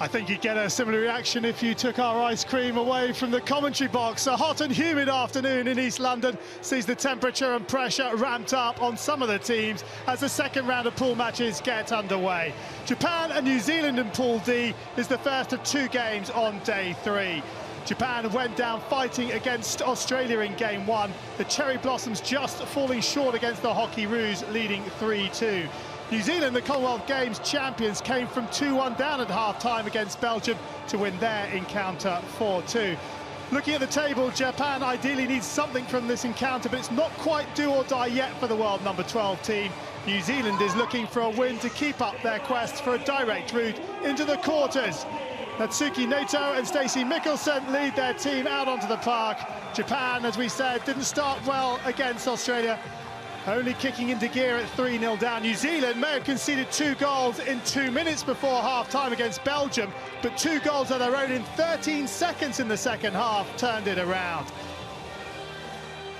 I think you'd get a similar reaction if you took our ice cream away from the commentary box. A hot and humid afternoon in East London sees the temperature and pressure ramped up on some of the teams as the second round of pool matches get underway. Japan and New Zealand in Pool D is the first of two games on day 3. Japan went down fighting against Australia in game 1. The Cherry Blossoms just falling short against the Hockey Roos, leading 3-2. New Zealand, the Commonwealth Games champions, came from 2-1 down at half-time against Belgium to win their encounter 4-2. Looking at the table, Japan ideally needs something from this encounter, but it's not quite do or die yet for the world number 12 team. New Zealand is looking for a win to keep up their quest for a direct route into the quarters. Natsuki Nato and Stacey Mickelson lead their team out onto the park. Japan, as we said, didn't start well against Australia, only kicking into gear at 3-0 down. New Zealand may have conceded 2 goals in 2 minutes before half-time against Belgium, but 2 goals of their own in 13 seconds in the second half turned it around.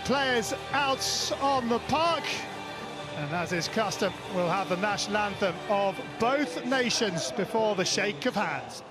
Players out on the park, and as is custom, we'll have the national anthem of both nations before the shake of hands.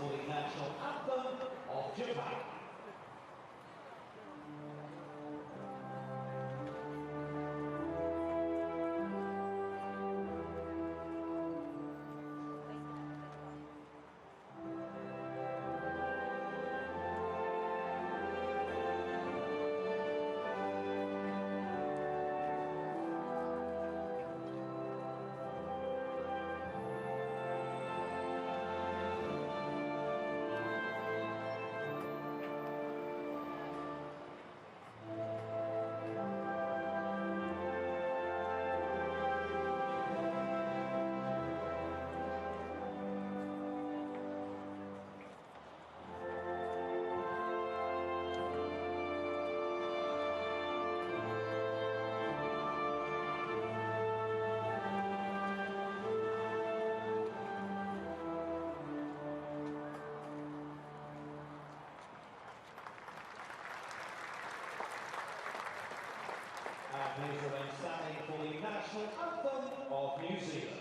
Please remain standing for the national anthem of New Zealand.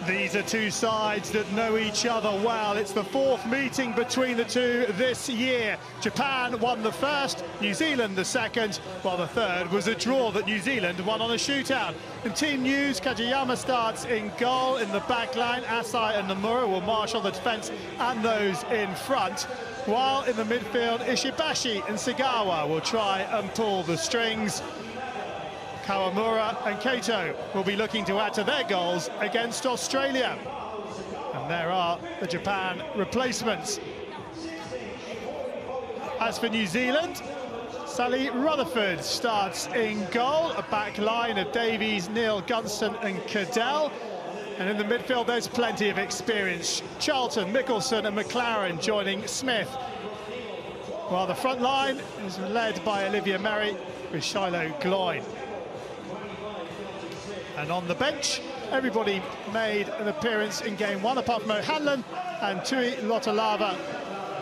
These are two sides that know each other well. It's the 4th meeting between the two this year. Japan won the first, New Zealand the second, while the third was a draw that New Zealand won on a shootout. In team news, Kajiyama starts in goal. In the back line, Asai and Nomura will marshal the defence and those in front, while in the midfield, Ishibashi and Sagawa will try and pull the strings. Kawamura and Kato will be looking to add to their goals against Australia. And there are the Japan replacements. As for New Zealand, Sally Rutherford starts in goal, a back line of Davies, Neil, Gunston and Cadell. And in the midfield, there's plenty of experience. Charlton, Mickelson and McLaren joining Smith. While the front line is led by Olivia Merry with Shiloh Gloyn. And on the bench, everybody made an appearance in game 1, apart from O'Hanlon and Tui Lotalava,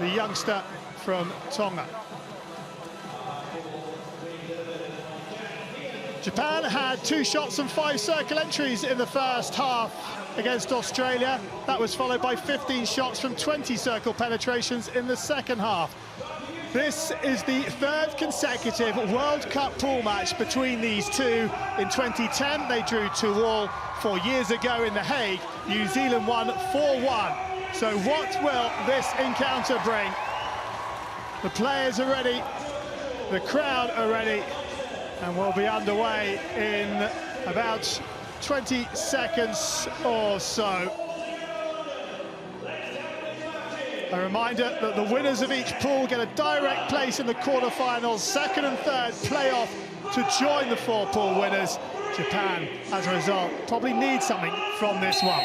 the youngster from Tonga. Japan had 2 shots and 5 circle entries in the first half against Australia. That was followed by 15 shots from 20 circle penetrations in the second half. This is the third consecutive World Cup pool match between these two. In 2010, they drew 2-2. 4 years ago in The Hague, New Zealand won 4-1. So what will this encounter bring? The players are ready, the crowd are ready, and we'll be underway in about 20 seconds or so. A reminder that the winners of each pool get a direct place in the quarterfinals. Second and third playoff to join the 4 pool winners. Japan, as a result, probably needs something from this one.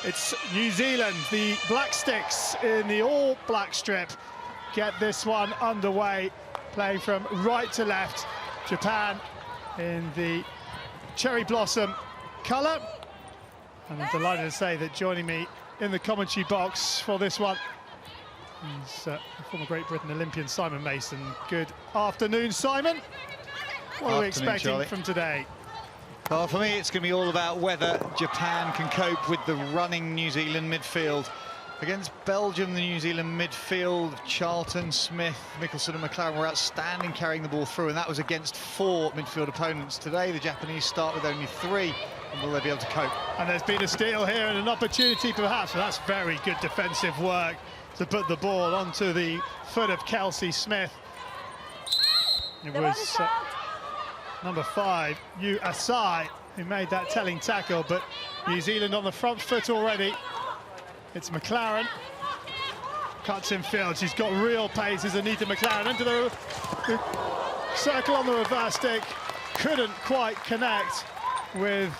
It's New Zealand, the Black Sticks in the all-black strip, get this one underway, playing from right to left. Japan in the cherry blossom colour. And I'm delighted to say that joining me in the commentary box for this one is former Great Britain Olympian Simon Mason. Good afternoon, Simon. What are we expecting Charlie. from today? Well, for me, it's going to be all about whether Japan can cope with the running New Zealand midfield. Against Belgium, the New Zealand midfield, Charlton, Smith, Mickelson and McLaren were outstanding carrying the ball through, and that was against 4 midfield opponents. Today, the Japanese start with only 3, and will they be able to cope? And there's been a steal here and an opportunity perhaps, but that's very good defensive work to put the ball onto the foot of Kelsey Smith. It was number 5, Yu Asai, who made that telling tackle, but New Zealand on the front foot already. It's McLaren, cuts in field, she's got real pace as Anita McLaren into the circle on the reverse stick, couldn't quite connect with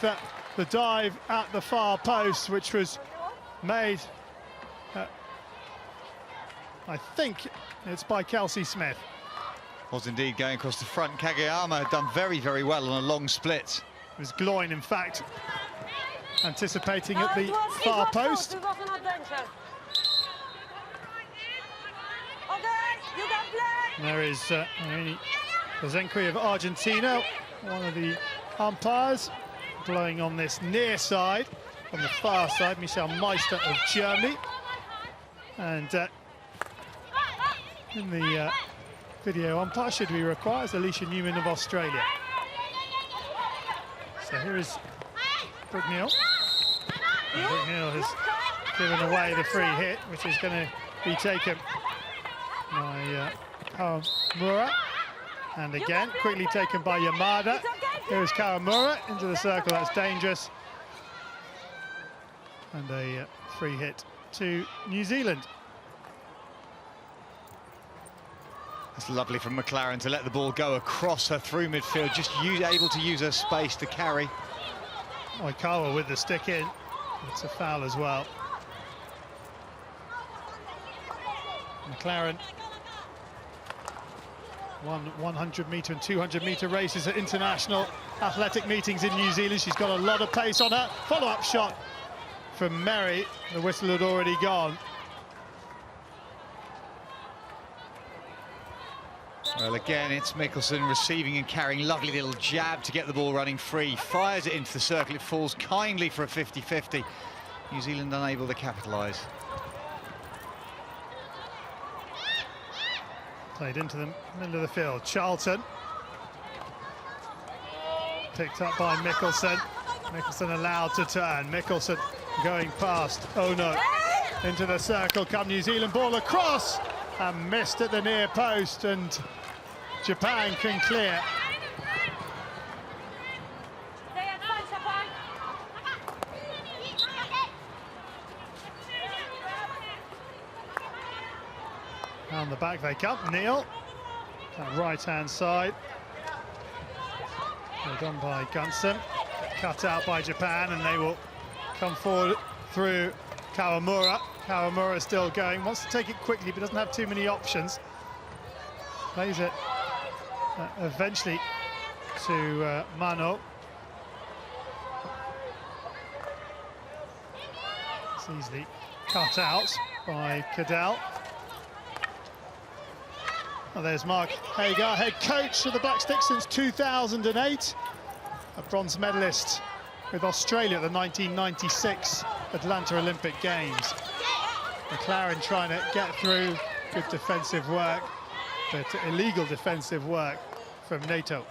the dive at the far post, which was made, I think it's by Kelsey Smith. Was indeed going across the front. Kageyama had done very, very well on a long split. It was Gloin, in fact, anticipating at the far post. There is Kozenkwi of Argentina, one of the umpires, blowing on this near side. On the far side, Michel Meister of Germany. And in the video umpire, should we require, is Alicia Newman of Australia. So here is Brugnil. Brugnil has given away the free hit, which is going to be taken by Kawamura. And again, quickly taken by Yamada. Here is Kawamura into the circle, that's dangerous. And a free hit to New Zealand. It's lovely from McLaren to let the ball go across her through midfield, just able to use her space to carry. Oikawa with the stick in. It's a foul as well. McLaren won 100-metre and 200-metre races at international athletic meetings in New Zealand. She's got a lot of pace on her. Follow-up shot from Merry. The whistle had already gone. Well, again, it's Mickelson receiving and carrying. Lovely little jab to get the ball running free. Fires it into the circle. It falls kindly for a 50-50. New Zealand unable to capitalise. Played into the middle of the field. Charlton. Picked up by Mickelson. Mickelson allowed to turn. Mickelson going past. Oh no. Into the circle come New Zealand. Ball across. And missed at the near post, and Japan can clear. Down the back they come. Neil, that right-hand side. They're done by Gunson. Cut out by Japan, and they will come forward through Kawamura. Kawamura still going, wants to take it quickly but doesn't have too many options. Plays it eventually to Mano. It's easily cut out by Cadell. Well, there's Mark Hagar, head coach of the Black Sticks since 2008. A bronze medalist with Australia at the 1996 Atlanta Olympic Games. McLaren trying to get through Good defensive work, but illegal defensive work from NATO.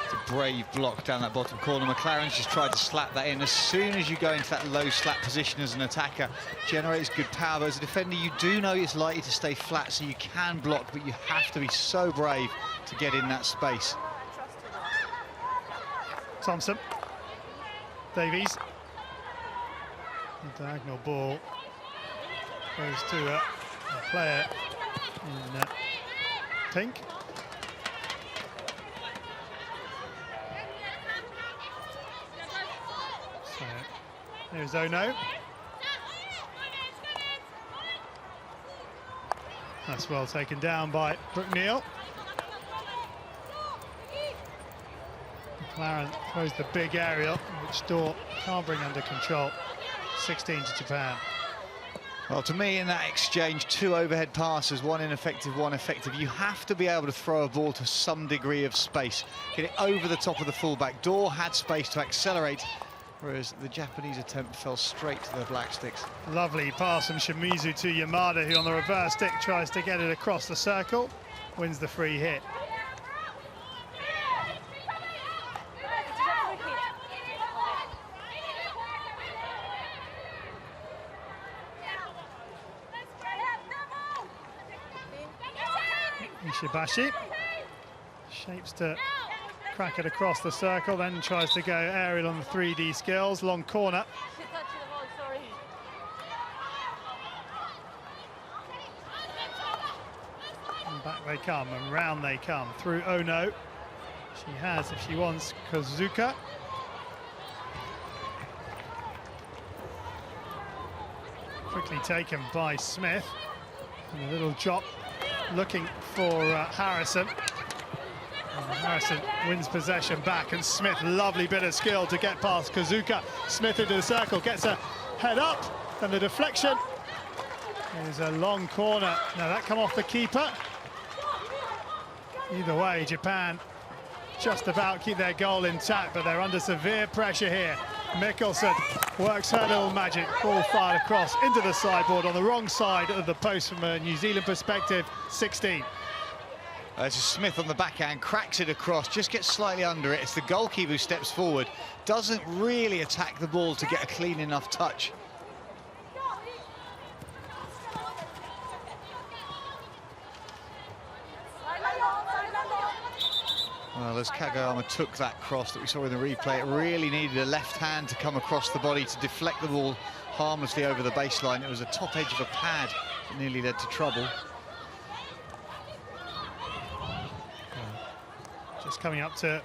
It's a brave block down that bottom corner. McLaren's just tried to slap that in. As soon as you go into that low slap position as an attacker, generates good power. But as a defender, you do know it's likely to stay flat, so you can block, but you have to be so brave to get in that space. Thompson. Davies. The diagonal ball goes to a player in pink. So here's Ono. That's well taken down by Brookneal. McLaren throws the big aerial, which Dorr can't bring under control. 16 to Japan. Well, to me, in that exchange, two overhead passes, one ineffective, one effective. You have to be able to throw a ball to some degree of space. Get it over the top of the fullback. Dorr had space to accelerate, whereas the Japanese attempt fell straight to the black sticks. Lovely pass from Shimizu to Yamada, who on the reverse stick tries to get it across the circle, wins the free hit. Ishibashi shapes to crack it across the circle, then tries to go aerial on the 3D skills, long corner. And back they come, and round they come, through Ono. She has, if she wants, Kozuka. Quickly taken by Smith, and a little drop looking for Harrison. And Harrison wins possession back, and Smith, lovely bit of skill to get past Kozuka. Smith into the circle, gets a head up, and the deflection is a long corner. Now that come off the keeper. Either way, Japan just about keep their goal intact, but they're under severe pressure here. Mikkelsen works her little magic, ball fired across into the sideboard on the wrong side of the post from a New Zealand perspective. 16. There's Smith on the backhand, cracks it across, just gets slightly under it. It's the goalkeeper who steps forward, doesn't really attack the ball to get a clean enough touch. Well, as Kagayama took that cross that we saw in the replay, it really needed a left hand to come across the body to deflect the ball harmlessly over the baseline. It was a top edge of a pad that nearly led to trouble. Just coming up to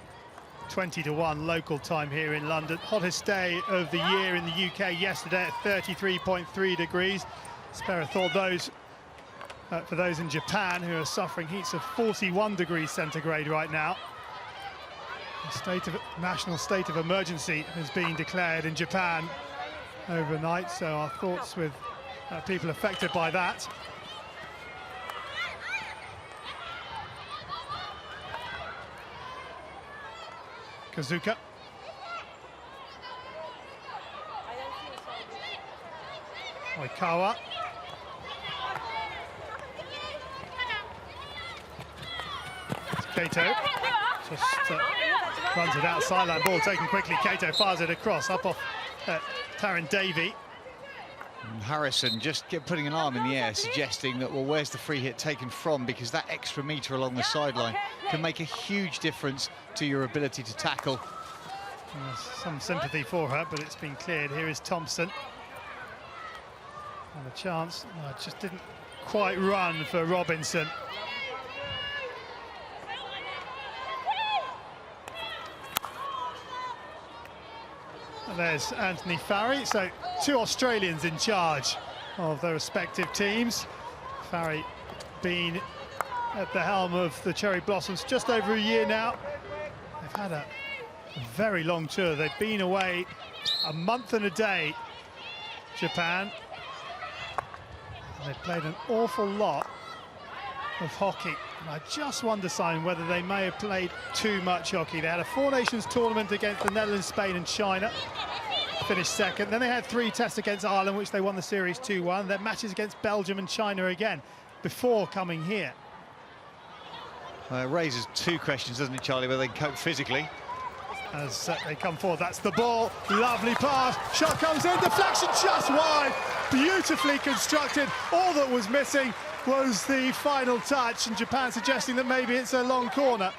20 to 1 local time here in London. Hottest day of the year in the UK yesterday at 33.3 degrees. Spera thought those for those in Japan who are suffering heats of 41 degrees centigrade right now. National state of emergency has been declared in Japan overnight, so our thoughts with people affected by that. Kozuka. Oikawa. Kato just runs it out, sideline ball taken quickly. Kato fires it across, up off Taryn Davey. And Harrison just putting an arm in the air, suggesting that, well, where's the free hit taken from? Because that extra metre along the sideline can make a huge difference to your ability to tackle. There's some sympathy for her, but it's been cleared. Here is Thompson. And a chance, just didn't quite run for Robinson. And there's Anthony Farry. So 2 Australians in charge of their respective teams. Farry been at the helm of the Cherry Blossoms just over a year now. They've had a very long tour. They've been away a month and a day, Japan. And they've played an awful lot of hockey. And I just wonder, Simon, whether they may have played too much hockey. They had a Four Nations tournament against the Netherlands, Spain and China. finished second. Then they had 3 tests against Ireland, which they won the series 2-1. Then matches against Belgium and China again before coming here. It raises 2 questions, doesn't it, Charlie, whether they can cope physically. As they come forward, that's the ball. Lovely pass. Shot comes in. Deflection just wide. Beautifully constructed. All that was missing was the final touch, and Japan suggesting that maybe it's a long corner.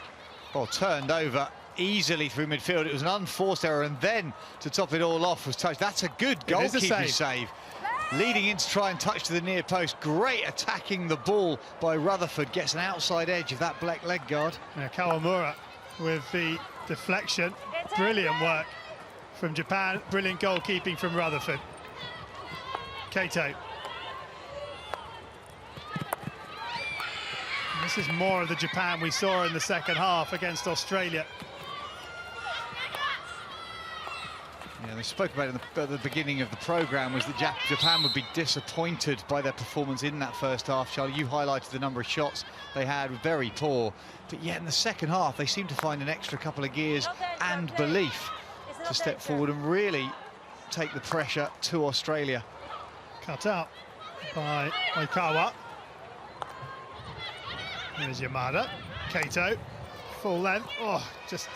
Well, turned over easily through midfield. It was an unforced error, and then to top it all off was touched. That's a good goalkeeping save. Leading in to try and touch to the near post. Great attacking the ball by Rutherford. Gets an outside edge of that black leg guard. Yeah, Kawamura with the deflection. Brilliant work from Japan. Brilliant goalkeeping from Rutherford. Kato. This is more of the Japan we saw in the second half against Australia. Yeah, they spoke about it at the beginning of the programme, was that Japan would be disappointed by their performance in that first half. Charlie, you highlighted the number of shots they had, very poor. But yet in the second half, they seemed to find an extra couple of gears and belief to step forward and really take the pressure to Australia. Cut out by Oikawa. Here's Yamada. Kato, full length. Oh, just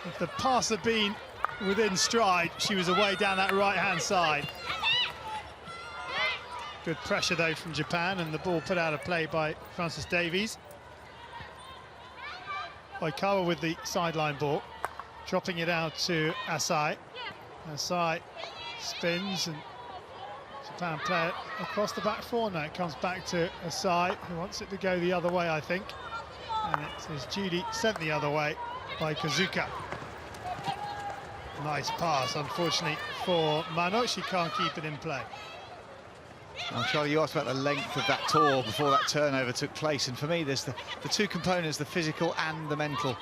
if the pass had been within stride, she was away down that right-hand side. Good pressure, though, from Japan, and the ball put out of play by Francis Davies. Oikawa with the sideline ball, dropping it out to Asai. Asai spins, and Japan play it across the back four. Now it comes back to Asai, who wants it to go the other way, I think. And it is Judy sent the other way by Kazuka. Nice pass, unfortunately for Mano. She can't keep it in play. Well, Charlie, you asked about the length of that tour before that turnover took place, and for me there's the 2 components, the physical and the mental.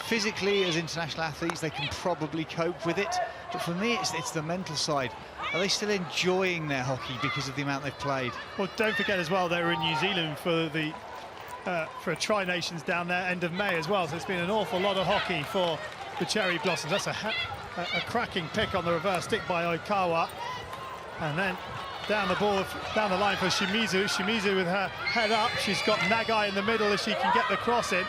Physically, as international athletes, they can probably cope with it, but for me it's the mental side. Are they still enjoying their hockey because of the amount they've played? Well, don't forget as well, they were in New Zealand for the for a Tri-Nations down there end of May as well, so it's been an awful lot of hockey for the Cherry Blossoms. That's a cracking pick on the reverse stick by Oikawa, and then down the line for Shimizu. Shimizu with her head up. She's got Nagai in the middle if she can get the cross in.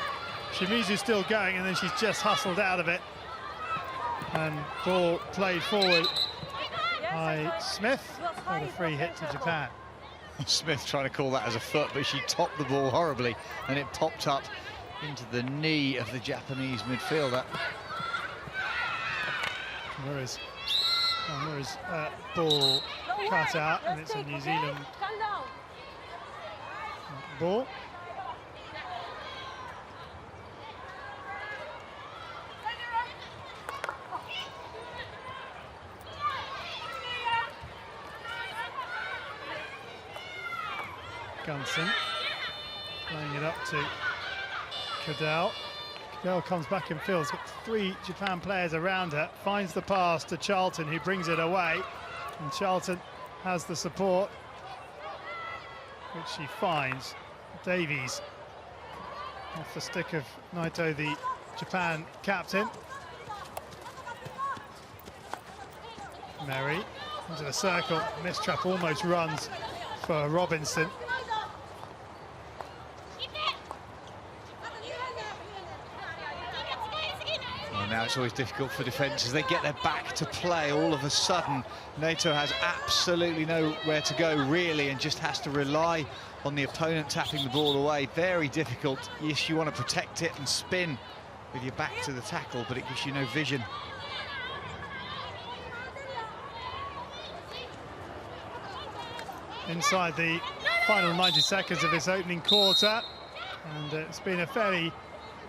Shimizu's still going, and then she's just hustled out of it. And ball played forward by Smith for the free hit to Japan. Smith trying to call that as a foot, but she topped the ball horribly, and it popped up into the knee of the Japanese midfielder. Murray's ball cut out, and it's a New Zealand ball. Gunson laying it up to Cadell. Cadell comes back in field. He's got 3 Japan players around her. Finds the pass to Charlton, who brings it away. And Charlton has the support, which she finds. Davies off the stick of Naito, the Japan captain. Mary into the circle. Mistrap almost runs for Robinson. Now it's always difficult for defence as they get their back to play. All of a sudden, Naito has absolutely nowhere to go, really, and just has to rely on the opponent tapping the ball away. Very difficult. Yes, you want to protect it and spin with your back to the tackle, but it gives you no vision. Inside the final 90 seconds of this opening quarter, and it's been a fairly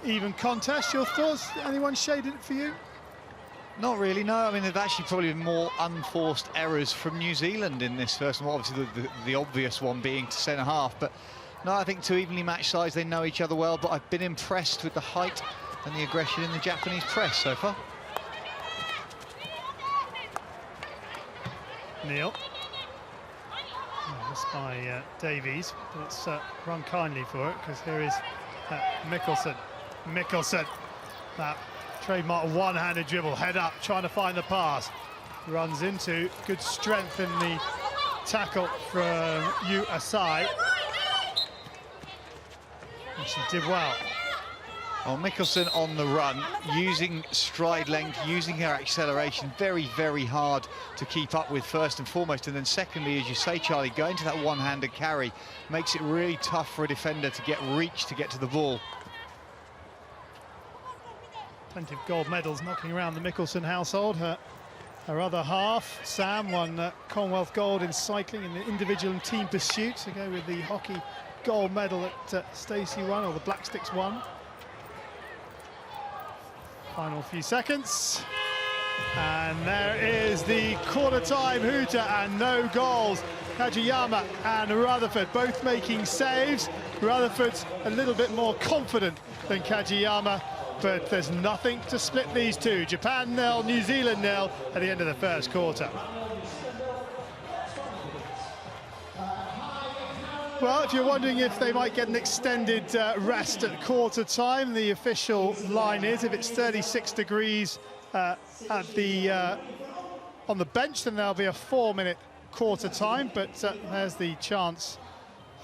even contest. Your thoughts? Anyone shaded it for you? Not really, no. I mean, there've actually probably been more unforced errors from New Zealand in this first one. Obviously, the obvious one being to centre half. But no, I think 2 evenly matched sides, they know each other well. But I've been impressed with the height and the aggression in the Japanese press so far. Neil. Oh, this by Davies. But it's run kindly for it, because here is Mikkelsen. Mikkelsen, that trademark one-handed dribble, head up, trying to find the pass. runs into. Good strength in the tackle from Yu Asai. And she did well. Well, Mikkelsen on the run, using stride length, using her acceleration, very, very hard to keep up with, first and foremost. And then secondly, as you say, Charlie, going to that one-handed carry makes it really tough for a defender to get reach to get to the ball. Plenty of gold medals knocking around the Mikkelsen household. Her other half, Sam, won Commonwealth gold in cycling in the individual and team pursuit to go with the hockey gold medal that Stacey won, or the Black Sticks won. Final few seconds. And there is the quarter-time hooter, and no goals. Kajiyama and Rutherford both making saves. Rutherford's a little bit more confident than Kajiyama, but there's nothing to split these two. Japan 0, New Zealand 0 at the end of the first quarter. Well, if you're wondering if they might get an extended rest at quarter time, the official line is if it's 36 degrees on the bench, then there'll be a 4-minute quarter time. But there's the chance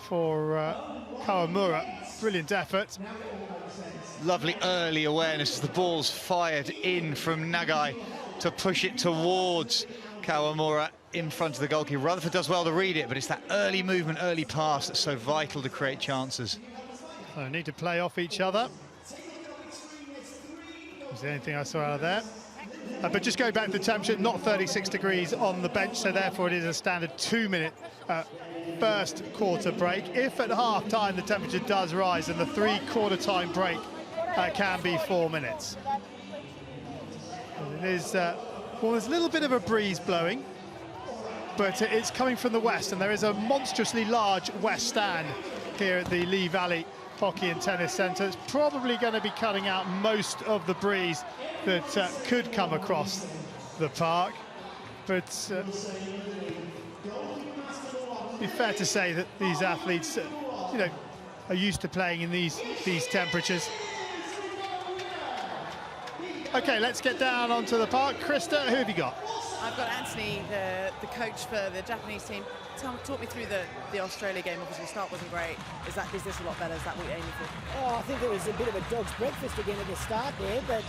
for Kawamura. Brilliant effort. Lovely early awareness as the ball's fired in from Nagai to push it towards Kawamura in front of the goalkeeper. Rutherford does well to read it, but it's that early movement, early pass that's so vital to create chances. So need to play off each other. Was there anything I saw out of there? But just going back to the temperature, not 36 degrees on the bench, so therefore it is a standard 2-minute first quarter break. If at half time the temperature does rise, then the 3-quarter time break can be 4 minutes. And it is, well, there's a little bit of a breeze blowing, but it's coming from the west, and there is a monstrously large west stand here at the Lee Valley Hockey and Tennis Centre. It's probably going to be cutting out most of the breeze that could come across the park, but it'd be fair to say that these athletes, you know, are used to playing in these temperatures. Okay, let's get down onto the park. Krista, who have you got? I've got Anthony, the coach for the Japanese team. Talk me through the Australia game. Obviously, the start wasn't great. Is this a lot better? Is that what you're aiming for? Oh, I think it was a bit of a dog's breakfast again at the start there, but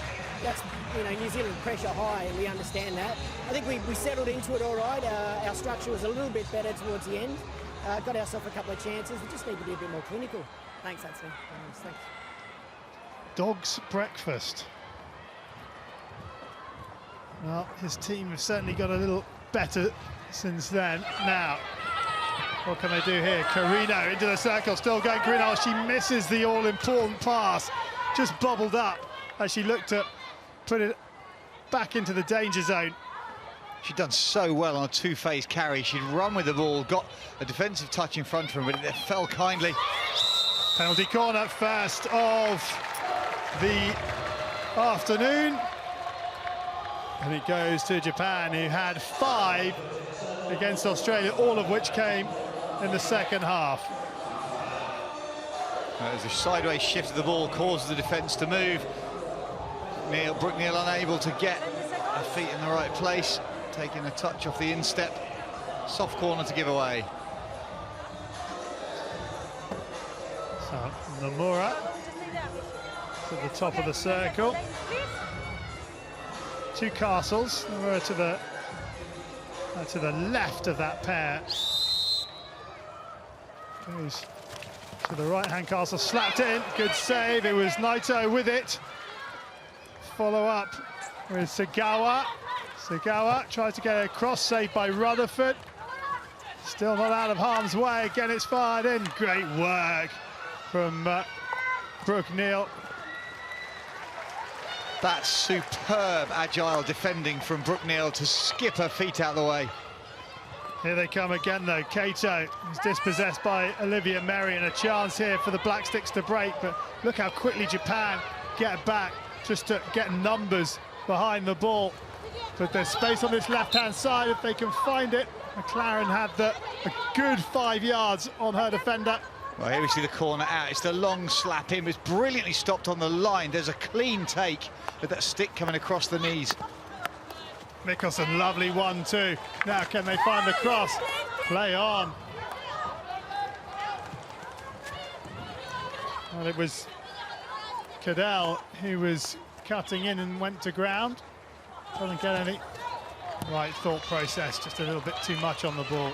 that's, you know, New Zealand pressure high, and we understand that. I think we settled into it all right. Our structure was a little bit better towards the end. Got ourselves a couple of chances. We just need to be a bit more clinical. Thanks, Anthony. Thanks. Dog's breakfast. Well, his team have certainly got a little better since then. Now, what can they do here? Carino into the circle, still going Carino. She misses the all-important pass. Just bobbled up as she looked to put it back into the danger zone. She'd done so well on a two-phase carry. She'd run with the ball, got a defensive touch in front of her, but it fell kindly. Penalty corner, first of the afternoon. And it goes to Japan, who had 5 against Australia, all of which came in the second half. There's a sideways shift of the ball, causes the defence to move. Brooke Neal unable to get her feet in the right place, taking a touch off the instep. Soft corner to give away. So, Nomura to the top of the circle. 2 Castles, Nomura to the left of that pair. Goes to the right-hand Castle, slapped in, good save. It was Naito with it. Follow up with Sagawa. Sagawa tried to get it across, saved by Rutherford. Still not out of harm's way. Again, it's fired in. Great work from Brooke Neal. That's superb, agile defending from Brooke Neal to skip her feet out of the way. Here they come again, though. Kato is dispossessed by Olivia Merry, and a chance here for the Black Sticks to break. But look how quickly Japan get back, just to get numbers behind the ball. But there's space on this left-hand side if they can find it. McLaren had a good 5 yards on her defender. Well, here we see the corner out. It's the long slap in. It's brilliantly stopped on the line. There's a clean take with that stick coming across the knees. Mikkelsen, lovely 1-2. Now can they find the cross? Play on. Well, it was Cadell who was cutting in and went to ground. Doesn't get any right thought process, just a little bit too much on the ball.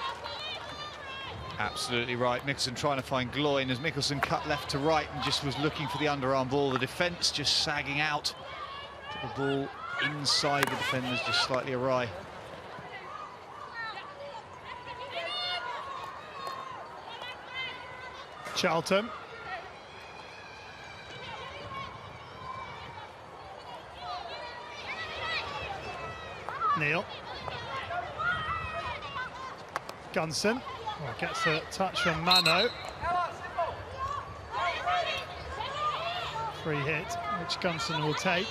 Absolutely right. Mikkelsen trying to find Gloin as Mikkelsen cut left to right and just was looking for the underarm ball. The defence just sagging out. Put the ball inside the defenders, just slightly awry. Charlton. Neil. Gunson. Oh, gets a touch from Mano. Free hit, which Gunson will take.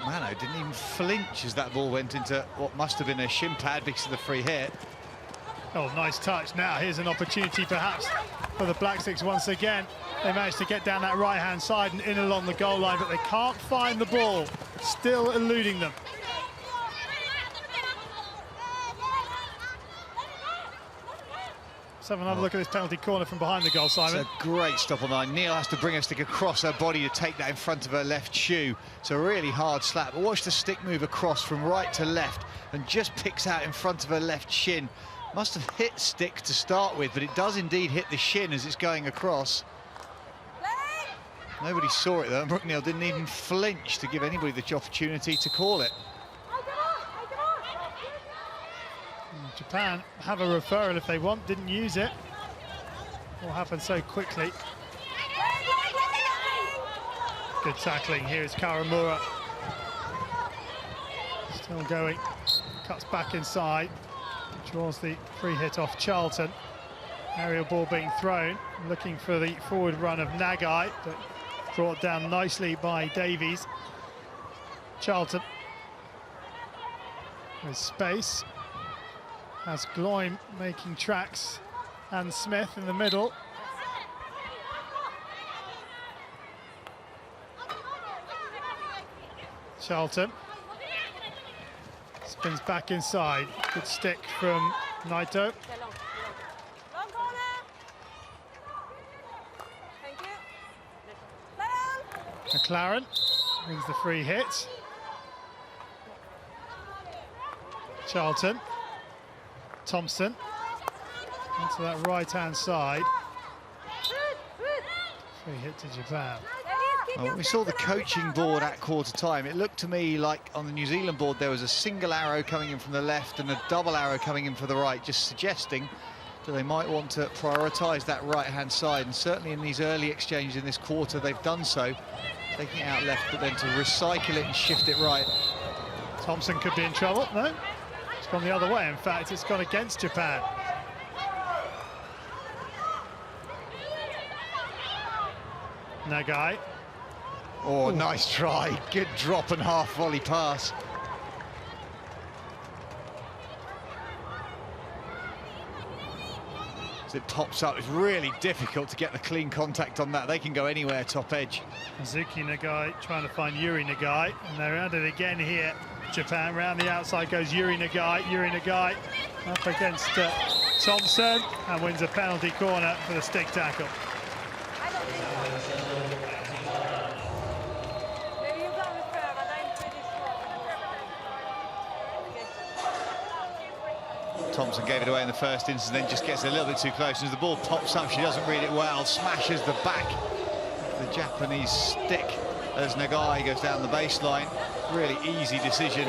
Mano didn't even flinch as that ball went into what must have been a shin pad because of the free hit. Oh, nice touch. Now here's an opportunity perhaps for the Black Sticks once again. They managed to get down that right-hand side and in along the goal line, but they can't find the ball. Still eluding them. Let's have another look at this penalty corner from behind the goal, Simon. It's a great stop on line. Neil has to bring her stick across her body to take that in front of her left shoe. It's a really hard slap. But watch the stick move across from right to left and just picks out in front of her left shin. Must have hit stick to start with, but it does indeed hit the shin as it's going across. Nobody saw it though, and Brooknell didn't even flinch to give anybody the opportunity to call it. Japan have a referral if they want, didn't use it. All happened so quickly. Good tackling. Here is Karamura. Still going. Cuts back inside. Draws the free hit off Charlton. Aerial ball being thrown. Looking for the forward run of Nagai, but brought down nicely by Davies. Charlton with space. Has Gloin making tracks and Smith in the middle. Charlton spins back inside. Good stick from Naito. McLaren wins the free hit. Charlton. Thompson into that right-hand side. Free hit to Japan. Well, we saw the coaching board at quarter time. It looked to me like on the New Zealand board there was a single arrow coming in from the left and a double arrow coming in from the right, just suggesting that they might want to prioritise that right-hand side. And certainly in these early exchanges in this quarter, they've done so, taking it out left, but then to recycle it and shift it right. Thompson could be in trouble. No? It's gone the other way. In fact, it's gone against Japan. Nagai. Oh, nice try. Good drop and half volley pass. As it pops up, it's really difficult to get the clean contact on that. They can go anywhere top edge. Azuki Nagai trying to find Yuri Nagai, and they're at it again here. Japan round the outside goes Yuri Nagai. Yuri Nagai up against Thompson and wins a penalty corner for the stick tackle. Thompson gave it away in the first instance, then just gets a little bit too close. As the ball pops up, she doesn't read it well, smashes the back of the Japanese stick as Nagai goes down the baseline. Really easy decision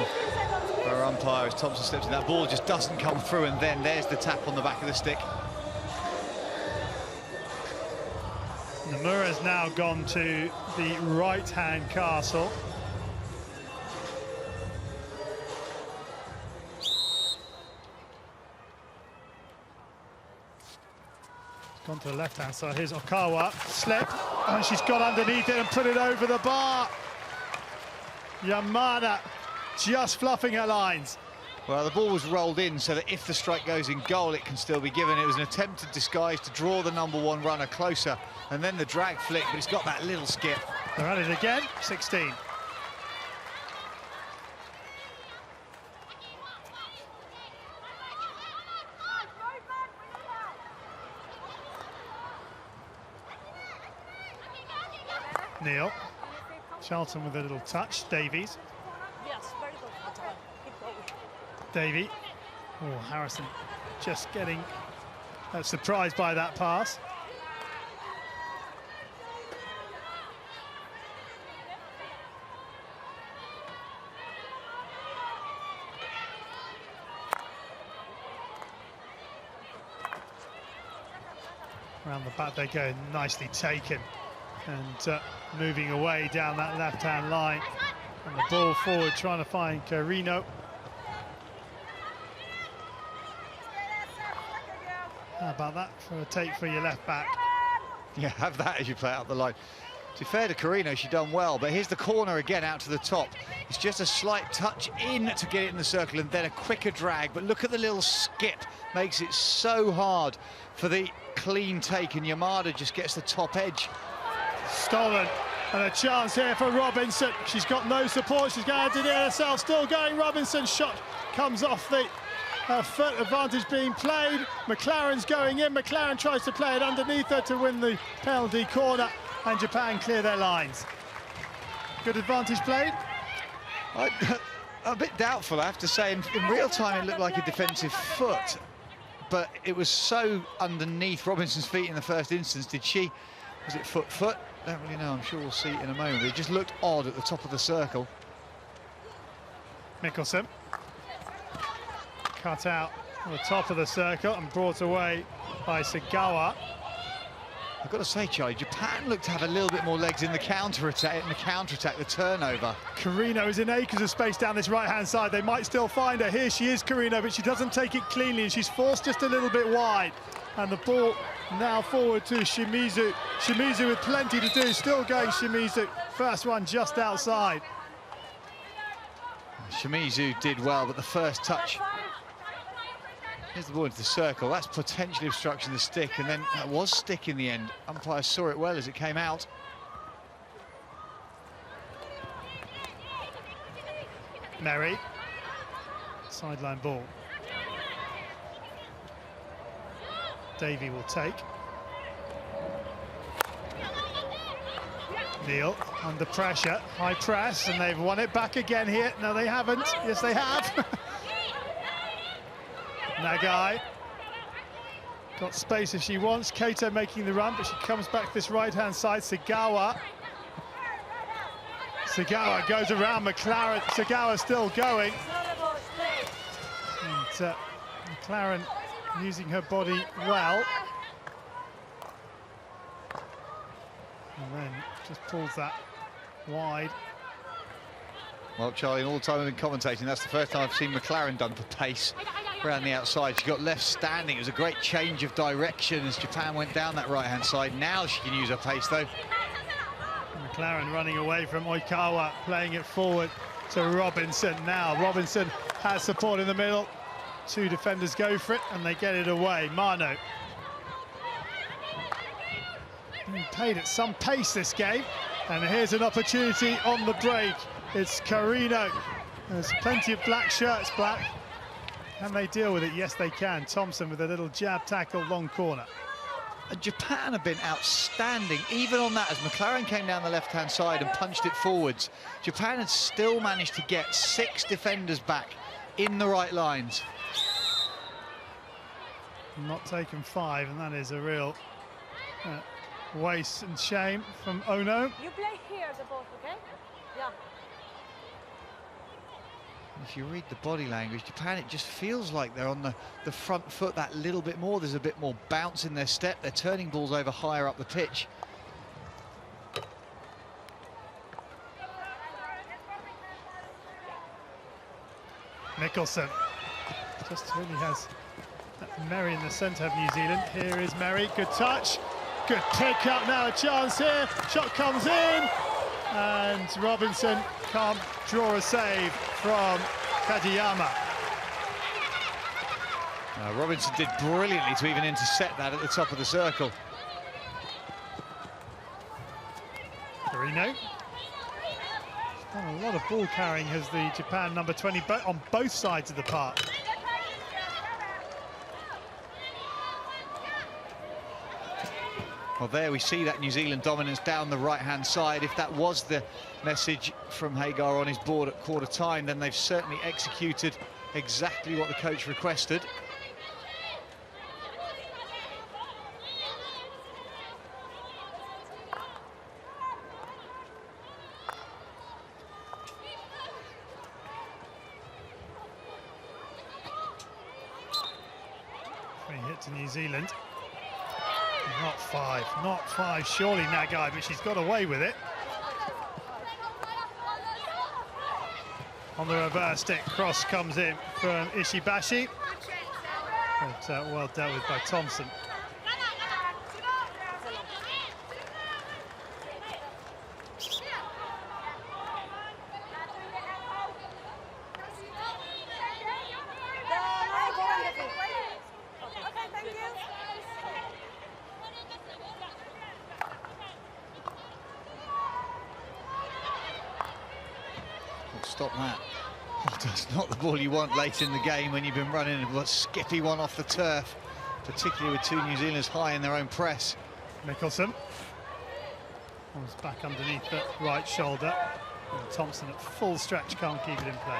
for our umpire as Thompson steps in. That ball just doesn't come through, and then there's the tap on the back of the stick. Nomura's now gone to the right-hand castle. Gone to the left-hand side. Here's Okawa. Slip. And she's got underneath it and put it over the bar. Yamada just fluffing her lines. Well, the ball was rolled in so that if the strike goes in goal, it can still be given. It was an attempted disguise to draw the #1 runner closer, and then the drag flick, but it's got that little skip. They're at it again. 16. Neil. Charlton with a little touch. Davies. Yes, very good. Keep going. Davy. Oh, Harrison just getting surprised by that pass. Around the back they go, nicely taken. And moving away down that left-hand line. And the ball forward, trying to find Carino. How about that for a take for your left back? Yeah, have that as you play out the line. To be fair to Carino, she's done well, but here's the corner again out to the top. It's just a slight touch in to get it in the circle and then a quicker drag, but look at the little skip. Makes it so hard for the clean take, and Yamada just gets the top edge. Stolen, and a chance here for Robinson. She's got no support, she's going to do it herself. Still going, Robinson, shot comes off the foot, advantage being played. McLaren's going in, McLaren tries to play it underneath her to win the penalty corner, and Japan clear their lines. Good advantage played. A bit doubtful, I have to say. In real time, it looked like a defensive foot, but it was so underneath Robinson's feet in the first instance. Was it foot? Don't really know, I'm sure we'll see it in a moment. It just looked odd at the top of the circle. Mikkelsen. Cut out on the top of the circle and brought away by Sagawa. I've got to say, Charlie, Japan looked to have a little bit more legs in the counter-attack, the turnover. Carino is in acres of space down this right-hand side. They might still find her. Here she is, Carino, but she doesn't take it cleanly, and she's forced just a little bit wide. And the ball now forward to Shimizu. Shimizu with plenty to do, still going Shimizu. First one just outside. Shimizu did well, but the first touch. Here's the ball into the circle. That's potentially obstruction the stick, and then that was stick in the end. Umpire saw it well as it came out. Merry. Sideline ball. Davy will take. Neil under pressure, high press, and they've won it back again here. No, they haven't. Yes, they have. Nagai got space if she wants. Kato making the run, but she comes back this right-hand side. Sagawa goes around McLaren. Sagawa still going. And McLaren using her body well. And then just pulls that wide. Well, Charlie, in all the time I've been commentating, that's the first time I've seen McLaren done for pace around the outside. She got left standing. It was a great change of direction as Japan went down that right-hand side. Now she can use her pace, though. McLaren running away from Oikawa, playing it forward to Robinson. Now Robinson has support in the middle. Two defenders go for it, and they get it away. Mano. Being played at some pace this game, and here's an opportunity on the break. It's Carino. There's plenty of black shirts, black. Can they deal with it? Yes, they can. Thompson with a little jab tackle, long corner. Japan have been outstanding, even on that, as McLaren came down the left-hand side and punched it forwards. Japan had still managed to get 6 defenders back in the right lines. Not taken 5, and that is a real waste and shame from Ono. You play here, the both, okay? Yeah. If you read the body language, Japan, it just feels like they're on the front foot that little bit more. There's a bit more bounce in their step. They're turning balls over higher up the pitch. Mikkelsen just really has Merry in the centre of New Zealand. Here is Merry, good touch, good pick up, now a chance here, shot comes in, and Robinson can't draw a save from Kadiyama. Robinson did brilliantly to even intercept that at the top of the circle. Carino. Done a lot of ball carrying as the Japan number 20 on both sides of the park. Well, there we see that New Zealand dominance down the right-hand side. If that was the message from Hagar on his board at quarter time, then they've certainly executed exactly what the coach requested. Free hit to New Zealand. Not five, surely Nagai, but she's got away with it. On the reverse stick, cross comes in from Ishibashi. But well dealt with by Thompson. Stop that. That's not the ball you want late in the game when you've been running a skippy one off the turf, particularly with two New Zealanders high in their own press. Mickelson comes back underneath the right shoulder. And Thompson at full stretch can't keep it in play.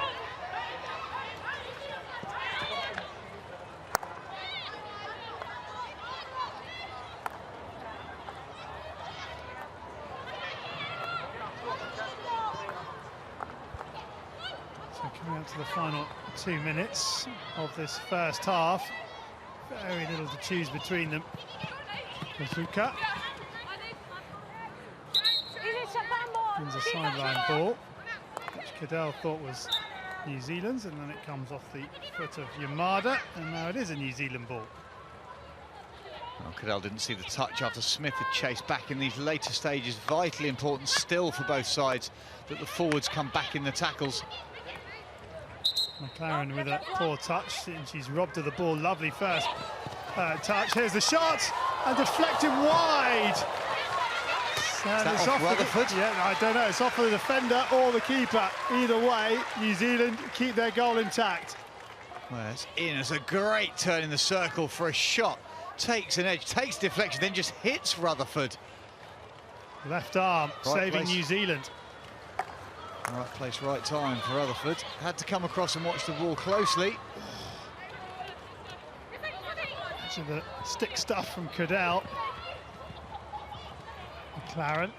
Coming up to the final 2 minutes of this first half. Very little to choose between them. Kazuka wins a sideline ball, which Cadell thought was New Zealand's, and then it comes off the foot of Yamada, and now it is a New Zealand ball. Well, Cadell didn't see the touch after Smith had chased back in these later stages. Vitally important still for both sides that the forwards come back in the tackles. McLaren with a poor touch, and she's robbed of the ball. Lovely first touch. Here's the shot, and deflected wide. And it's off Rutherford? Yeah, I don't know. It's off for the defender or the keeper. Either way, New Zealand keep their goal intact. Well, it's in as a great turn in the circle for a shot. Takes an edge, takes deflection, then just hits Rutherford. Left arm, Right saving place. New Zealand. Right place, right time for Rutherford. Had to come across and watch the ball closely. To the stick stuff from Cadell. McLaren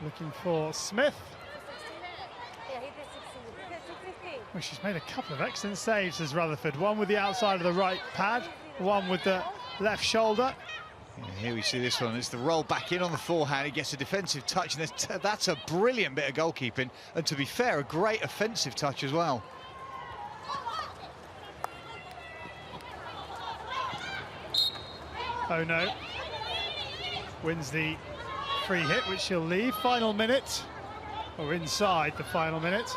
looking for Smith. Well, she's made a couple of excellent saves as Rutherford. One with the outside of the right pad, one with the left shoulder. Yeah, here we see this one. It's the roll back in on the forehand. He gets a defensive touch, and that's a brilliant bit of goalkeeping. And to be fair, a great offensive touch as well. Oh no. Wins the free hit, which she'll leave. Final minute, or inside the final minute.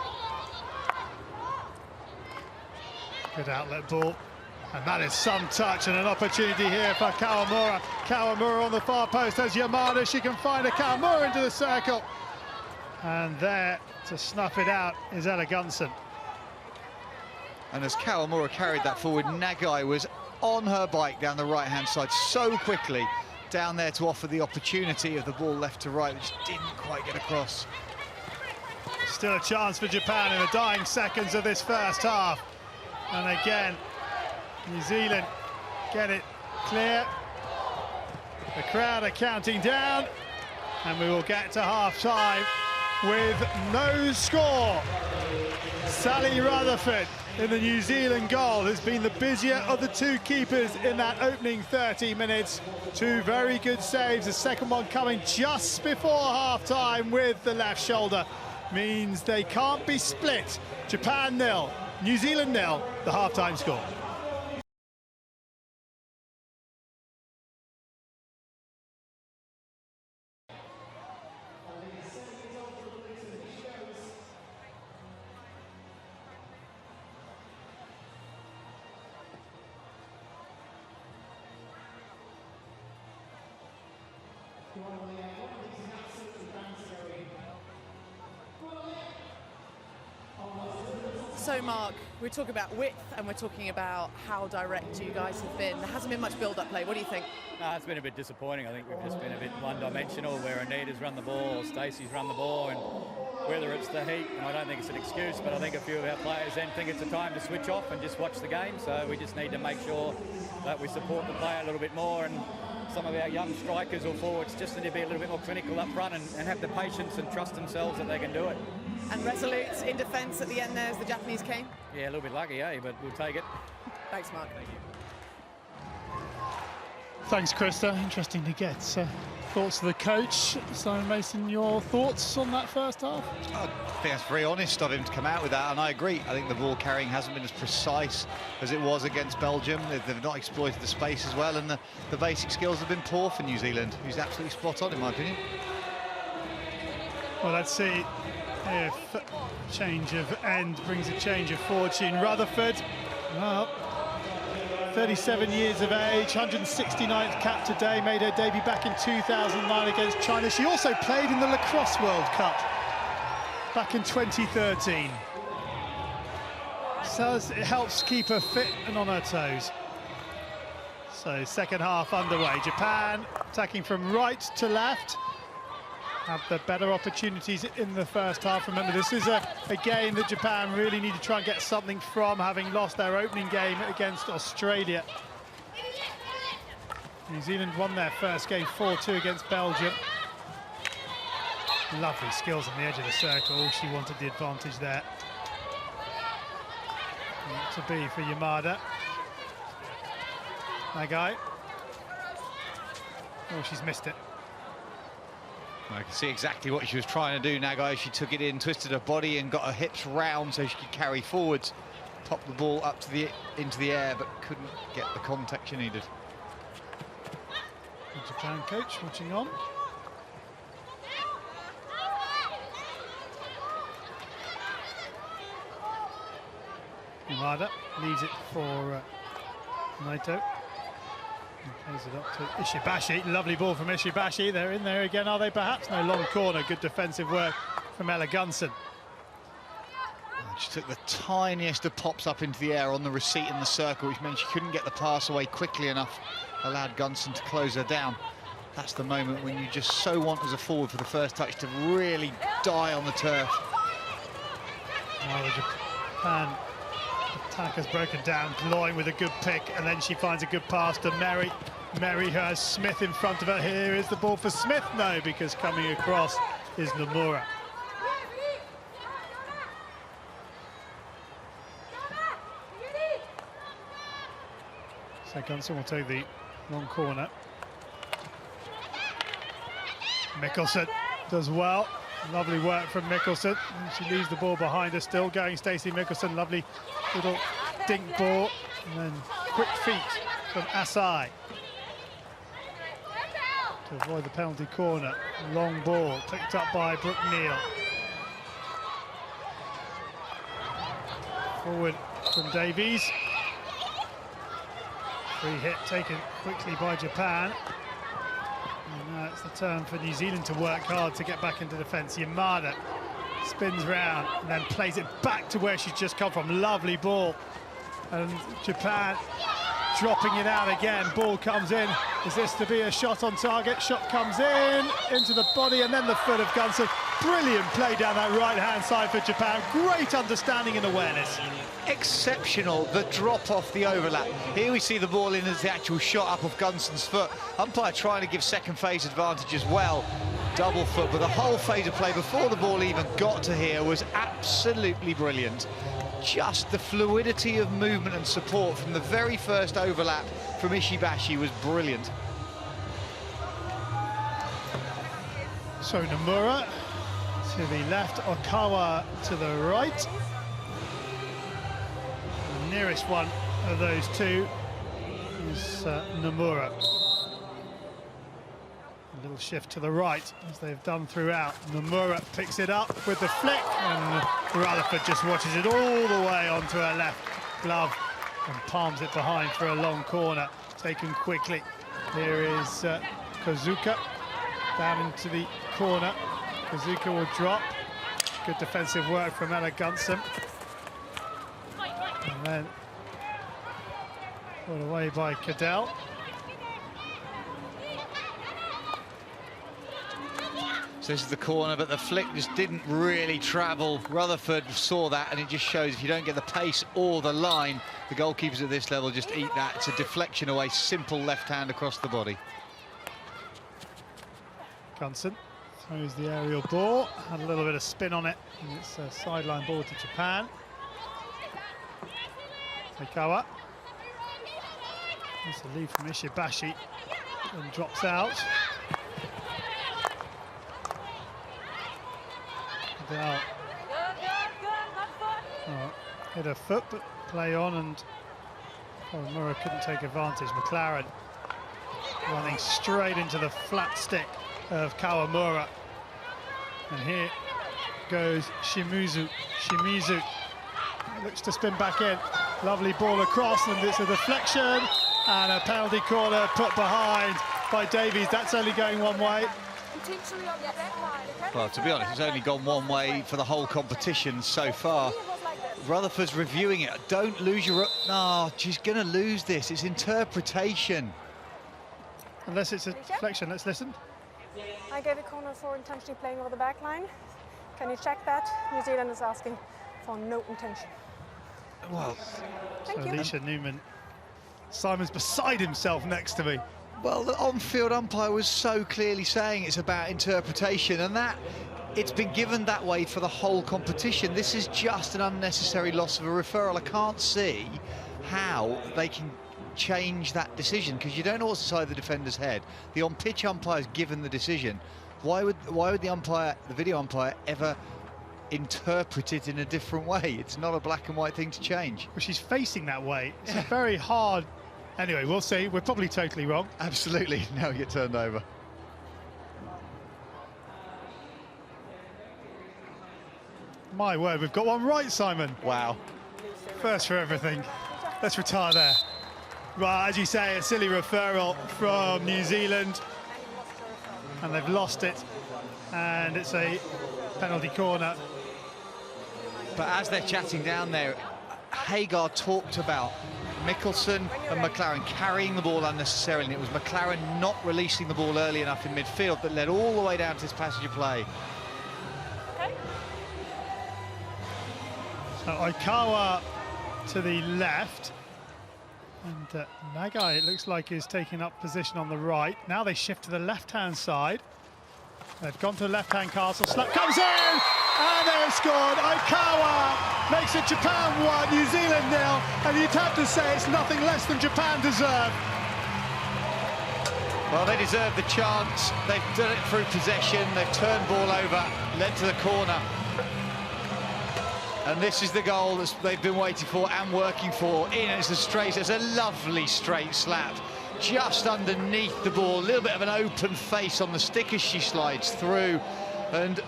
Good outlet ball. And that is some touch and an opportunity here for Kawamura. Kawamura on the far post has Yamada. She can find a Kawamura into the circle. And there to snuff it out is Ella Gunson. And as Kawamura carried that forward, Nagai was on her bike down the right-hand side so quickly down there to offer the opportunity of the ball left to right, which didn't quite get across. Still a chance for Japan in the dying seconds of this first half. And again, New Zealand get it clear. The crowd are counting down, and we will get to half-time with no score. Sally Rutherford in the New Zealand goal has been the busier of the two keepers in that opening 30 minutes. Two very good saves, the second one coming just before half-time with the left shoulder. Means they can't be split. Japan 0, New Zealand 0, the half-time score. So, Mark, we're talking about width and we're talking about how direct you guys have been. There hasn't been much build-up play. What do you think? It's been a bit disappointing. I think we've just been a bit one-dimensional, where Anita's run the ball or Stacey's run the ball, and whether it's the heat, and I don't think it's an excuse, but I think a few of our players then think it's a time to switch off and just watch the game. So we just need to make sure that we support the player a little bit more, and some of our young strikers or forwards just need to be a little bit more clinical up front and have the patience and trust themselves that they can do it. And resolute in defence at the end there as the Japanese came. Yeah, a little bit lucky, but we'll take it. Thanks, Mark. Thank you. Thanks, Krista. Interesting to get thoughts of the coach. Simon Mason, your thoughts on that first half? I think that's very honest of him to come out with that, and I agree. I think the ball carrying hasn't been as precise as it was against Belgium. They've not exploited the space as well, and the basic skills have been poor for New Zealand, who's absolutely spot on in my opinion. Well, let's see if change of end brings a change of fortune. Rutherford, well, 37 years of age, 169th cap today, made her debut back in 2009 against China. She also played in the Lacrosse World Cup back in 2013. So it helps keep her fit and on her toes. So second half underway. Japan attacking from right to left. Have the better opportunities in the first half. Remember, this is a game that Japan really need to try and get something from, having lost their opening game against Australia. New Zealand won their first game 4-2 against Belgium. Lovely skills on the edge of the circle. She wanted the advantage there. Not to be for Yamada. Nagai. Oh, she's missed it. I can see exactly what she was trying to do, Nagai. She took it in, twisted her body and got her hips round so she could carry forwards, pop the ball up to into the air, but couldn't get the contact she needed. The Japan coach watching on. Yamada leaves it for Naito. Plays it up to Ishibashi. Lovely ball from Ishibashi. They're in there again, are they? Perhaps no long corner. Good defensive work from Ella Gunson. She took the tiniest of pops up into the air on the receipt in the circle, which meant she couldn't get the pass away quickly enough. Allowed Gunson to close her down. That's the moment when you just so want as a forward for the first touch to really die on the turf. Well, the Japan attack has broken down, Loin with a good pick, and then she finds a good pass to Mary. Mary has Smith in front of her. Here is the ball for Smith. No, because coming across is Nomura. So Gunson will take the long corner. Mikkelsen does well. Lovely work from Mikkelsen. And she leaves the ball behind her, still going Stacey Mikkelsen. Lovely little dink ball. And then quick feet from Asai to avoid the penalty corner. Long ball picked up by Brooke Neal. Forward from Davies. Free hit taken quickly by Japan. And now it's the turn for New Zealand to work hard to get back into defence. Yamada spins round and then plays it back to where she's just come from. Lovely ball. And Japan dropping it out again. Ball comes in. Is this to be a shot on target? Shot comes in, into the body, and then the foot of Gunson. Brilliant play down that right-hand side for Japan. Great understanding and awareness. Exceptional, the drop off the overlap. Here we see the ball in as the actual shot up of Gunson's foot. Umpire trying to give second phase advantage as well. Double foot, but the whole phase of play before the ball even got to here was absolutely brilliant. Just the fluidity of movement and support from the very first overlap from Ishibashi was brilliant. So Nomura to the left, Okawa to the right. The nearest one of those two is Nomura. A little shift to the right, as they've done throughout. Nomura picks it up with the flick, and Rutherford just watches it all the way onto her left glove and palms it behind for a long corner, taken quickly. Here is Kozuka down into the corner. Kozuka will drop. Good defensive work from Ella Gunson. And then put away by Cadell. So this is the corner, but the flick just didn't really travel. Rutherford saw that, and it just shows if you don't get the pace or the line, the goalkeepers at this level just eat that. It's a deflection away, simple left hand across the body. Gunson throws the aerial ball, had a little bit of spin on it, and it's a sideline ball to Japan. Taikawa. It's a lead from Ishibashi, and drops out. Cadell. Hit a foot, but play on, and Murray couldn't take advantage. McLaren running straight into the flat stick of Kawamura. And here goes Shimizu. Looks to spin back in. Lovely ball across, and it's a deflection and a penalty corner put behind by Davies. That's only going one way. Well, to be honest, it's only gone one way for the whole competition so far. Rutherford's reviewing it. Don't lose your... No, she's going to lose this. It's interpretation. Unless it's a deflection. Let's listen. I gave a corner for intentionally playing over the back line. Can you check that? New Zealand is asking for no intention. Well, so Alicia Newman. Simon's beside himself next to me. Well, the on-field umpire was so clearly saying it's about interpretation, and that it's been given that way for the whole competition. This is just an unnecessary loss of a referral. I can't see how they can change that decision, because you don't know what's inside the defender's head. The on-pitch umpire's given the decision. Why would the umpire, the video umpire, ever interpret it in a different way? It's not a black and white thing to change. Well, she's facing that way. It's a very hard... Anyway, we'll see. We're probably totally wrong. Absolutely. Now you get turned over. My word, we've got one right, Simon. Wow. First for everything. Let's retire there. Well, as you say, a silly referral from New Zealand. And they've lost it. And it's a penalty corner. But as they're chatting down there, Hagar talked about Mickelson and McLaren carrying the ball unnecessarily, and it was McLaren not releasing the ball early enough in midfield that led all the way down to this passage of play. So Oikawa to the left, and Nagai, it looks like, is taking up position on the right. Now they shift to the left-hand side. They've gone to the left-hand castle. Slap comes in, and they've scored. Oikawa makes it Japan 1, New Zealand 0, and you'd have to say it's nothing less than Japan deserve. Well, they deserve the chance. They've done it through possession. They've turned ball over, led to the corner. And this is the goal that they've been waiting for and working for. In, it's a lovely straight slap. Just underneath the ball, a little bit of an open face on the stick as she slides through, and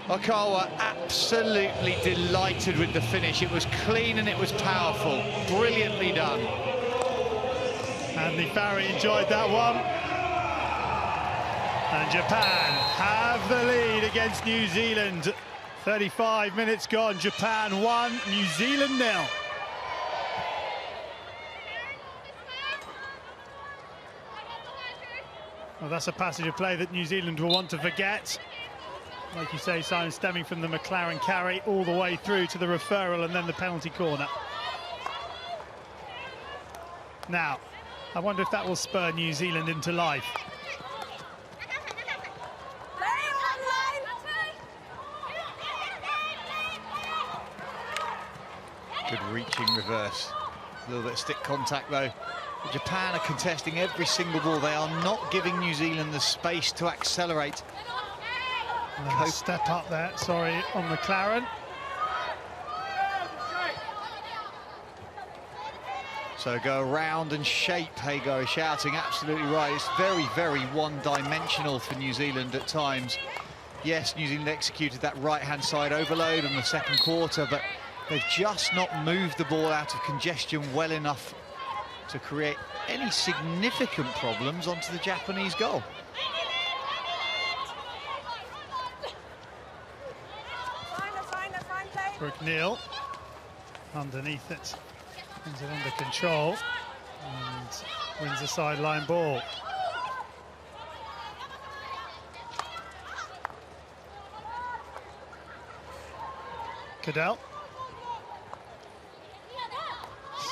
Oikawa absolutely delighted with the finish. It was clean and it was powerful, brilliantly done. Andy Farry enjoyed that one. And Japan have the lead against New Zealand. 35 minutes gone, Japan 1, New Zealand 0. Well, that's a passage of play that New Zealand will want to forget. Like you say, Simon, stemming from the McLaren carry all the way through to the referral and then the penalty corner. Now, I wonder if that will spur New Zealand into life. Good reaching reverse. A little bit of stick contact, though. Japan are contesting every single ball. They are not giving New Zealand the space to accelerate. Step up there, sorry, on McLaren. So go around and shape, Hagar is shouting, absolutely right. It's very, very one-dimensional for New Zealand at times. Yes, New Zealand executed that right-hand side overload in the second quarter, but they've just not moved the ball out of congestion well enough to create any significant problems onto the Japanese goal. Brooke Neal underneath it Brings it under control and wins the sideline ball. Cadell.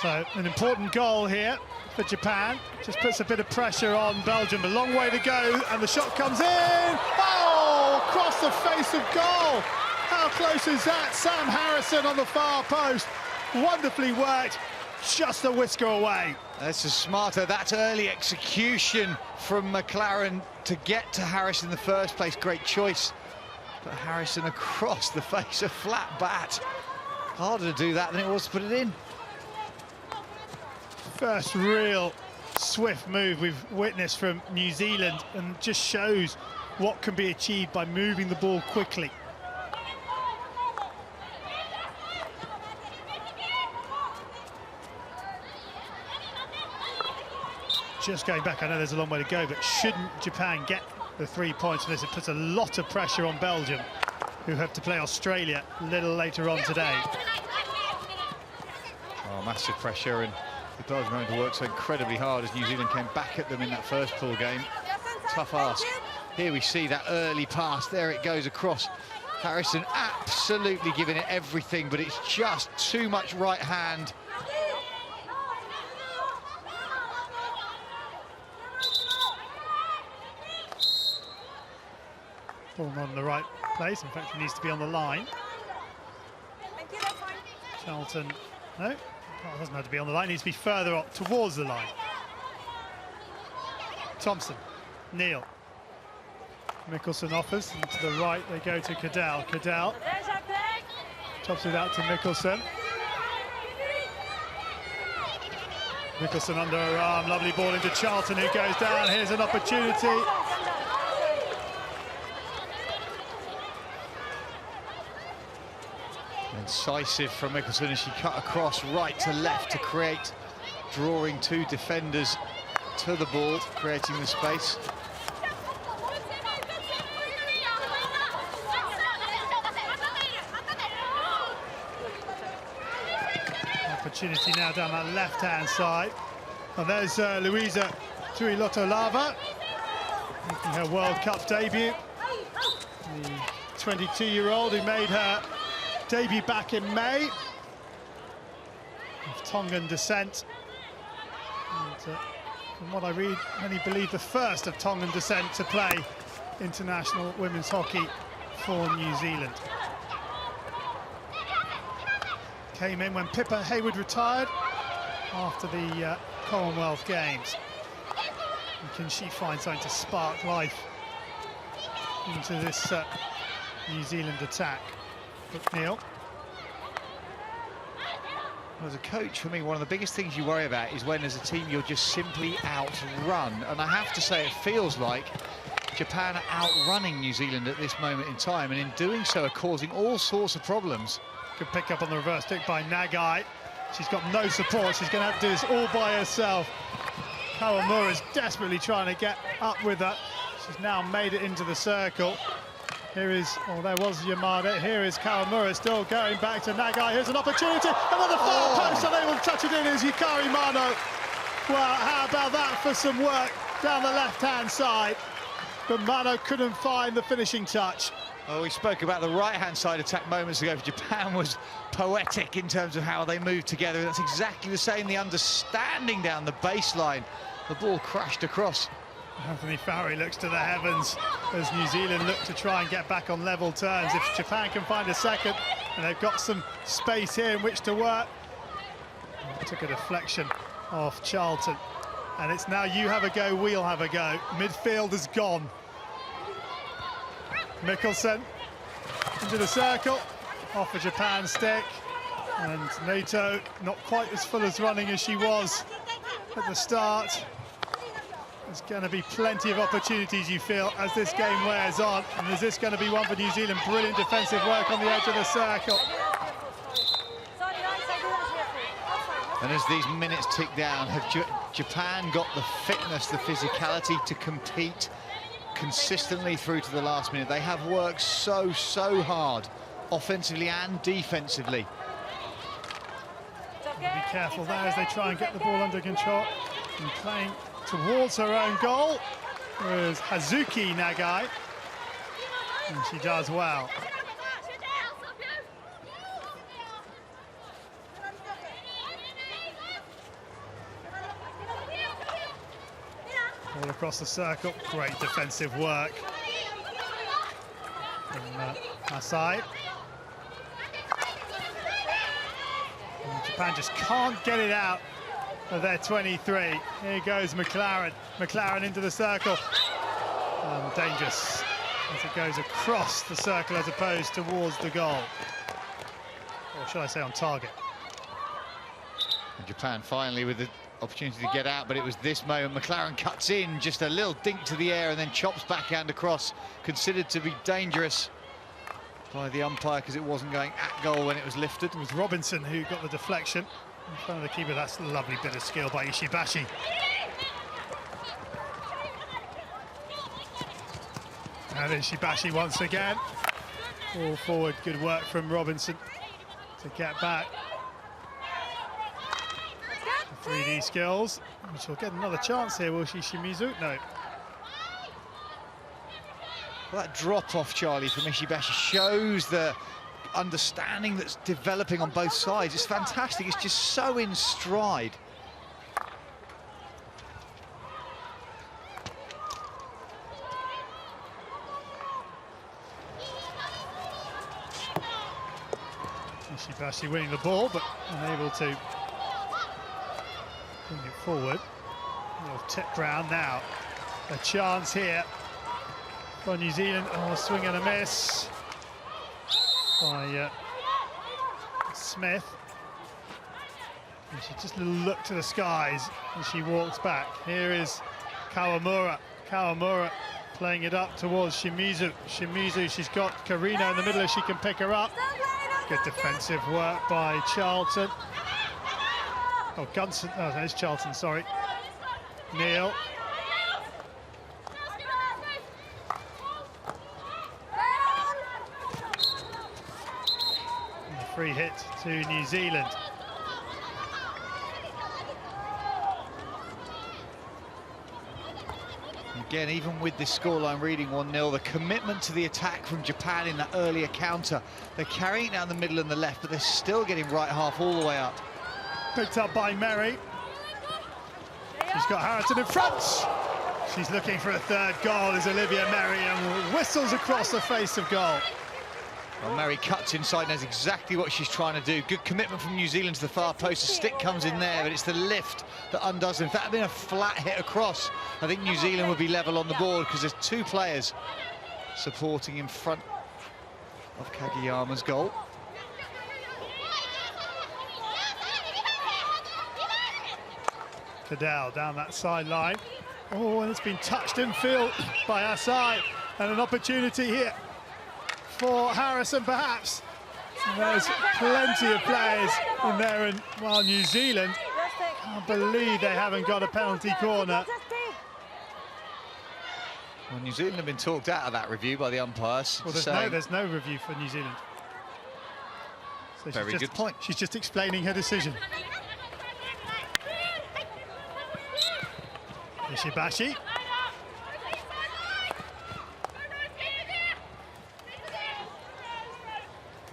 So an important goal here for Japan. Just puts a bit of pressure on Belgium. A long way to go, and the shot comes in. Oh, across the face of goal. How close is that? Sam Harrison on the far post. Wonderfully worked, just a whisker away. That's a smarter, that early execution from McLaren to get to Harrison in the first place. Great choice. But Harrison across the face, a flat bat. Harder to do that than it was to put it in. First real swift move we've witnessed from New Zealand, and just shows what can be achieved by moving the ball quickly. Just going back, I know there's a long way to go, but shouldn't Japan get the 3 points from this? It puts a lot of pressure on Belgium, who have to play Australia a little later on today. Oh, massive pressure, and the Belgium going to work so incredibly hard as New Zealand came back at them in that first pool game. Tough ask. Here we see that early pass. There it goes across. Harrison absolutely giving it everything, but it's just too much right hand. Ball not in the right place. In fact, he needs to be on the line. Charlton, no, it doesn't have to be on the line. He needs to be further up towards the line. Thompson, Neil. Mickelson offers, and to the right they go to Cadell. Cadell tops it out to Mickelson. Mickelson under her arm, lovely ball into Charlton, who goes down. Here's an opportunity. Incisive from Mickelson as she cut across right to left to create, drawing two defenders to the ball, creating the space. Opportunity now down that left-hand side. And there's Luisa Tuilotolava making her World Cup debut. The 22-year-old who made her debut back in May, of Tongan descent, and from what I read, many believe the first of Tongan descent to play international women's hockey for New Zealand. Came in when Pippa Hayward retired after the Commonwealth Games. And can she find something to spark life into this New Zealand attack? McNeil. As a coach, for me, one of the biggest things you worry about is when, as a team, you're just simply outrun. And I have to say, it feels like Japan are outrunning New Zealand at this moment in time, and in doing so are causing all sorts of problems. Good pick up on the reverse stick by Nagai. She's got no support. She's going to have to do this all by herself. Kawamura is desperately trying to get up with her. She's now made it into the circle. Here is, oh, there was Yamada. Here is Kawamura still going back to Nagai. Here's an opportunity. Another far post, unable to touch it in is Yukari Mano. Well, how about that for some work down the left-hand side? But Mano couldn't find the finishing touch. Oh, we spoke about the right-hand side attack moments ago. Japan was poetic in terms of how they moved together. That's exactly the same, the understanding down the baseline. The ball crashed across. Anthony Fowey looks to the heavens as New Zealand look to try and get back on level terms. If Japan can find a second, and they've got some space here in which to work. Took a deflection off Charlton. And it's now you have a go, we'll have a go. Midfield is gone. Mickelson into the circle, off a Japan stick. And Nato not quite as full as running as she was at the start. There's going to be plenty of opportunities, you feel, as this game wears on. And is this going to be one for New Zealand? Brilliant defensive work on the edge of the circle. And as these minutes tick down, have Japan got the fitness, the physicality to compete consistently through to the last minute? They have worked so hard, offensively and defensively. Be careful there as they try and get the ball under control. And playing towards her own goal was Hazuki Nagai. And she does well. All across the circle, great defensive work from Asai. And Japan just can't get it out of their 23. Here goes McLaren. McLaren into the circle. Dangerous as it goes across the circle as opposed towards the goal. Or should I say on target. And Japan finally with the opportunity to get out, but it was this moment. McLaren cuts in, just a little dink to the air and then chops backhand across. Considered to be dangerous by the umpire because it wasn't going at goal when it was lifted. It was Robinson who got the deflection in front of the keeper. That's a lovely bit of skill by Ishibashi. And Ishibashi once again. All forward, good work from Robinson to get back. 3D skills. And she'll get another chance here, will she, Shimizu? No. Well, that drop-off, Charlie, from Ishibashi shows the understanding that's developing on both sides. It's fantastic. It's just so in stride. Ishibashi winning the ball, but unable to bring it forward. A little tip round now. A chance here for New Zealand. Oh, a swing and a miss by Smith. And she just a little look to the skies as she walks back. Here is Kawamura. Kawamura playing it up towards Shimizu. Shimizu, she's got Karina in the middle if she can pick her up. Good defensive work by Charlton. Oh, Gunson. Oh, there's Charlton, sorry. Neil. And a free hit to New Zealand. Again, even with this scoreline reading 1-0, the commitment to the attack from Japan in that earlier counter. They're carrying it down the middle and the left, but they're still getting right half all the way up. Picked up by Merry. She's got Harrington in front. She's looking for a third goal as Olivia Merry and whistles across the face of goal. Well, Merry cuts inside, knows exactly what she's trying to do. Good commitment from New Zealand to the far post. The stick comes in there, but it's the lift that undoes them. If that had been a flat hit across, I think New Zealand would be level on the board because there's two players supporting in front of Kageyama's goal. Cadell down that sideline. Oh, and it's been touched in field by Asai. And an opportunity here for Harrison, perhaps. And there's plenty of players in there, and while New Zealand can't believe they haven't got a penalty corner. Well, New Zealand have been talked out of that review by the umpires. Well, there's no review for New Zealand. So Very good point. She's just explaining her decision. Ishibashi.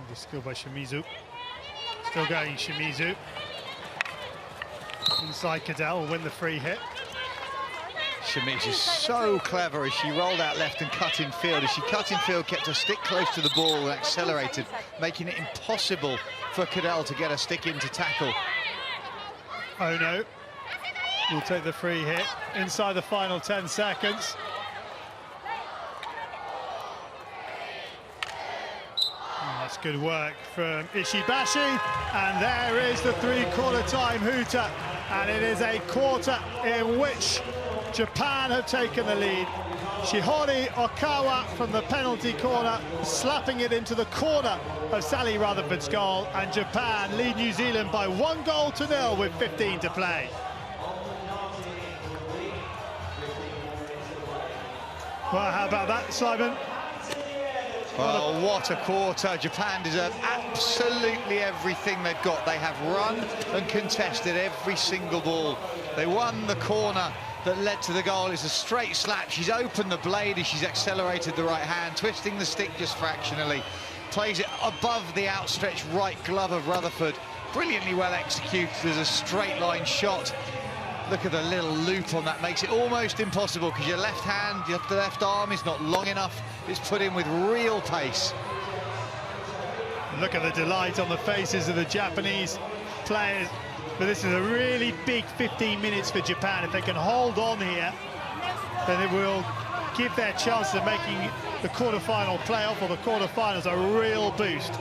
Good skill by Shimizu. Still going, Shimizu. Inside, Cadell will win the free hit. Shimizu's so clever as she rolled out left and cut in field. As she cut in field, kept her stick close to the ball and accelerated, making it impossible for Cadell to get her stick in to tackle. Oh no. We'll take the free hit inside the final 10 seconds. Oh, that's good work from Ishibashi. And there is the three-quarter time hooter. And it is a quarter in which Japan have taken the lead. Shihori Okawa from the penalty corner, slapping it into the corner of Sally Rutherford's goal. And Japan lead New Zealand by 1-0 with 15 to play. Well, how about that, Simon? Well, what a quarter. Japan deserve absolutely everything they've got. They have run and contested every single ball. They won the corner that led to the goal. It's a straight slap. She's opened the blade as she's accelerated the right hand, twisting the stick just fractionally. Plays it above the outstretched right glove of Rutherford. Brilliantly well executed as a straight line shot. Look at the little loop on that, makes it almost impossible because your left hand, your left arm is not long enough. It's put in with real pace. Look at the delight on the faces of the Japanese players. But this is a really big 15 minutes for Japan. If they can hold on here, then it will give their chance of making the quarter-final playoff or the quarter-finals a real boost.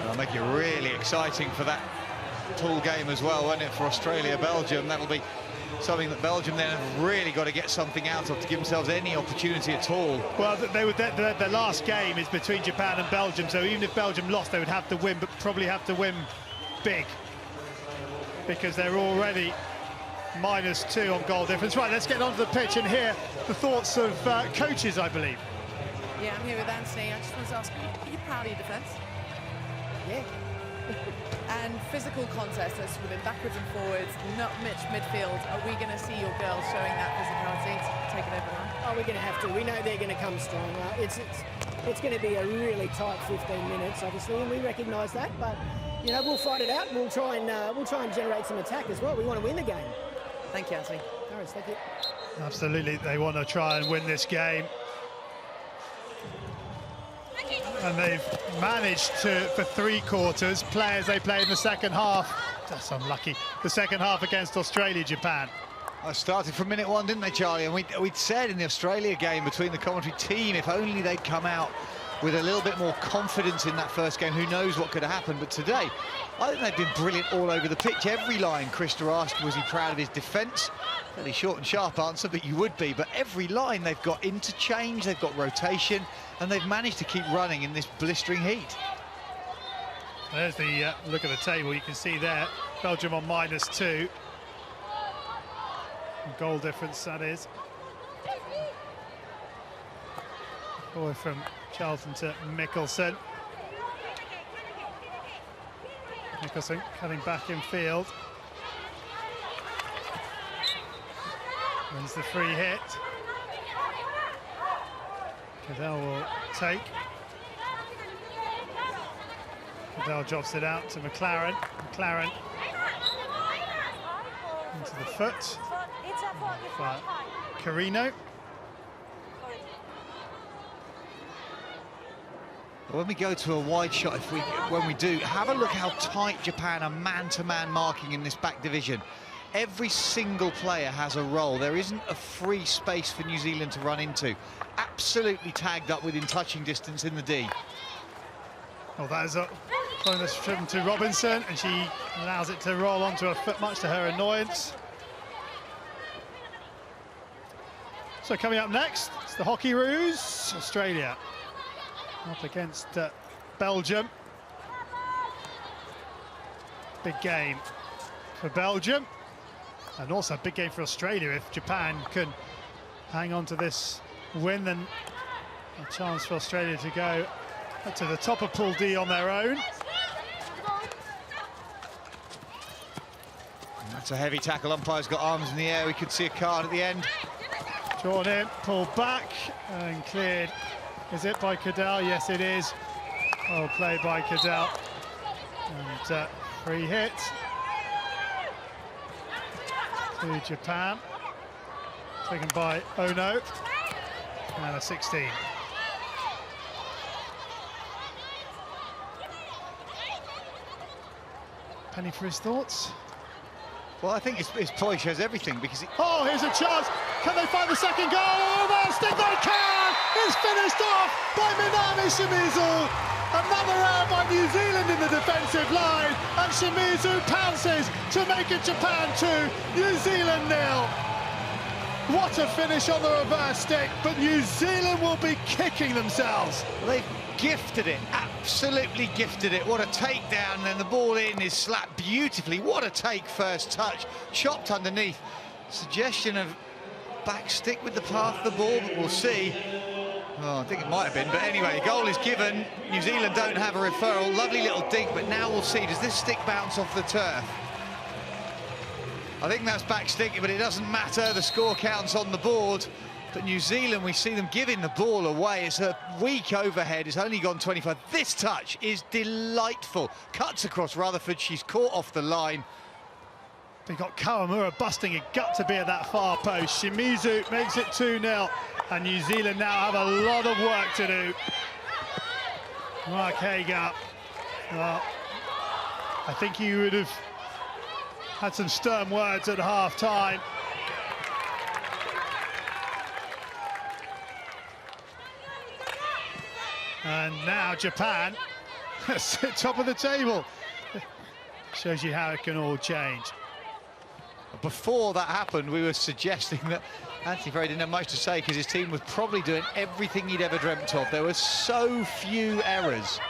It'll make it really exciting for that pool game as well, won't it, for Australia-Belgium? That'll be something that Belgium then have really got to get something out of to give themselves any opportunity at all. Well, the last game is between Japan and Belgium, so even if Belgium lost, they would have to win, but probably have to win big, because they're already -2 on goal difference. Right, let's get onto the pitch and hear the thoughts of coaches, I believe. Yeah, I'm here with Anthony. I just want to ask, are you proud of your defence? Yeah. And physical contests within backwards and forwards, not much midfield. Are we going to see your girls showing that physicality, taking over the line? Oh, we're going to have to. We know they're going to come strong. It's going to be a really tight 15 minutes, obviously, and we recognise that. But you know, we'll fight it out. We'll try and generate some attack as well. We want to win the game. Thank you, Anthony. No worries, thank you. Absolutely, they want to try and win this game. And they've managed to, for 3 quarters, play as they played in the second half. That's unlucky. The second half against Australia, Japan. I started from minute 1, didn't they, Charlie? And we'd said in the Australia game between the commentary team, if only they'd come out with a little bit more confidence in that first game, who knows what could have happened. But today, I think they've been brilliant all over the pitch. Every line, Krista asked, was he proud of his defence? Fairly short and sharp answer, but you would be. But every line, they've got interchange, they've got rotation, and they've managed to keep running in this blistering heat. There's the look at the table. You can see there, Belgium on -2. Goal difference, that is. Boy from Charlton to Mickelson. Mickelson cutting back in field. Wins the free hit. Cadell will take. Cadell drops it out to McLaren. McLaren into the foot. Carino. When we go to a wide shot, when we do, have a look how tight Japan are man-to-man marking in this back division. Every single player has a role. There isn't a free space for New Zealand to run into. Absolutely tagged up within touching distance in the D. Well, that is a bonus driven to Robinson, and she allows it to roll onto her foot, much to her annoyance. So coming up next, it's the Hockeyroos, Australia up against Belgium. Big game for Belgium, and also a big game for Australia. If Japan can hang on to this win, then a chance for Australia to go to the top of Pool D on their own. That's a heavy tackle. Umpire's got arms in the air. We could see a card at the end. Drawn in, pulled back and cleared. Is it by Cadell? Yes, it is. Well played by Cadell. And free hit to Japan. Taken by Ono. And a 16. Penny for his thoughts. Well, I think his poise shows everything because... Oh, here's a chance. Can they find the second goal? Oh, they can! It's finished off by Minami Shimizu. Another error by New Zealand in the defensive line. And Shimizu pounces to make it Japan 2, New Zealand 0. What a finish on the reverse stick, but New Zealand will be kicking themselves. They've gifted it, absolutely gifted it. What a takedown, and then the ball in is slapped beautifully. What a take, first touch, chopped underneath. Suggestion of back stick with the path of the ball, but we'll see. Oh, I think it might have been, but anyway, goal is given. New Zealand don't have a referral. Lovely little dink, but now we'll see. Does this stick bounce off the turf? I think that's back stick, but it doesn't matter. The score counts on the board. But New Zealand, we see them giving the ball away. It's a weak overhead. It's only gone 25. This touch is delightful. Cuts across Rutherford. She's caught off the line. They've got Kawamura busting a gut to be at that far post. Shimizu makes it 2-0. And New Zealand now have a lot of work to do. Mark Hager. Well, I think he would have had some stern words at half-time. And now Japan sit top of the table. Shows you how it can all change. Before that happened, we were suggesting that Anthony Ferry didn't have much to say because his team was probably doing everything he'd ever dreamt of. There were so few errors.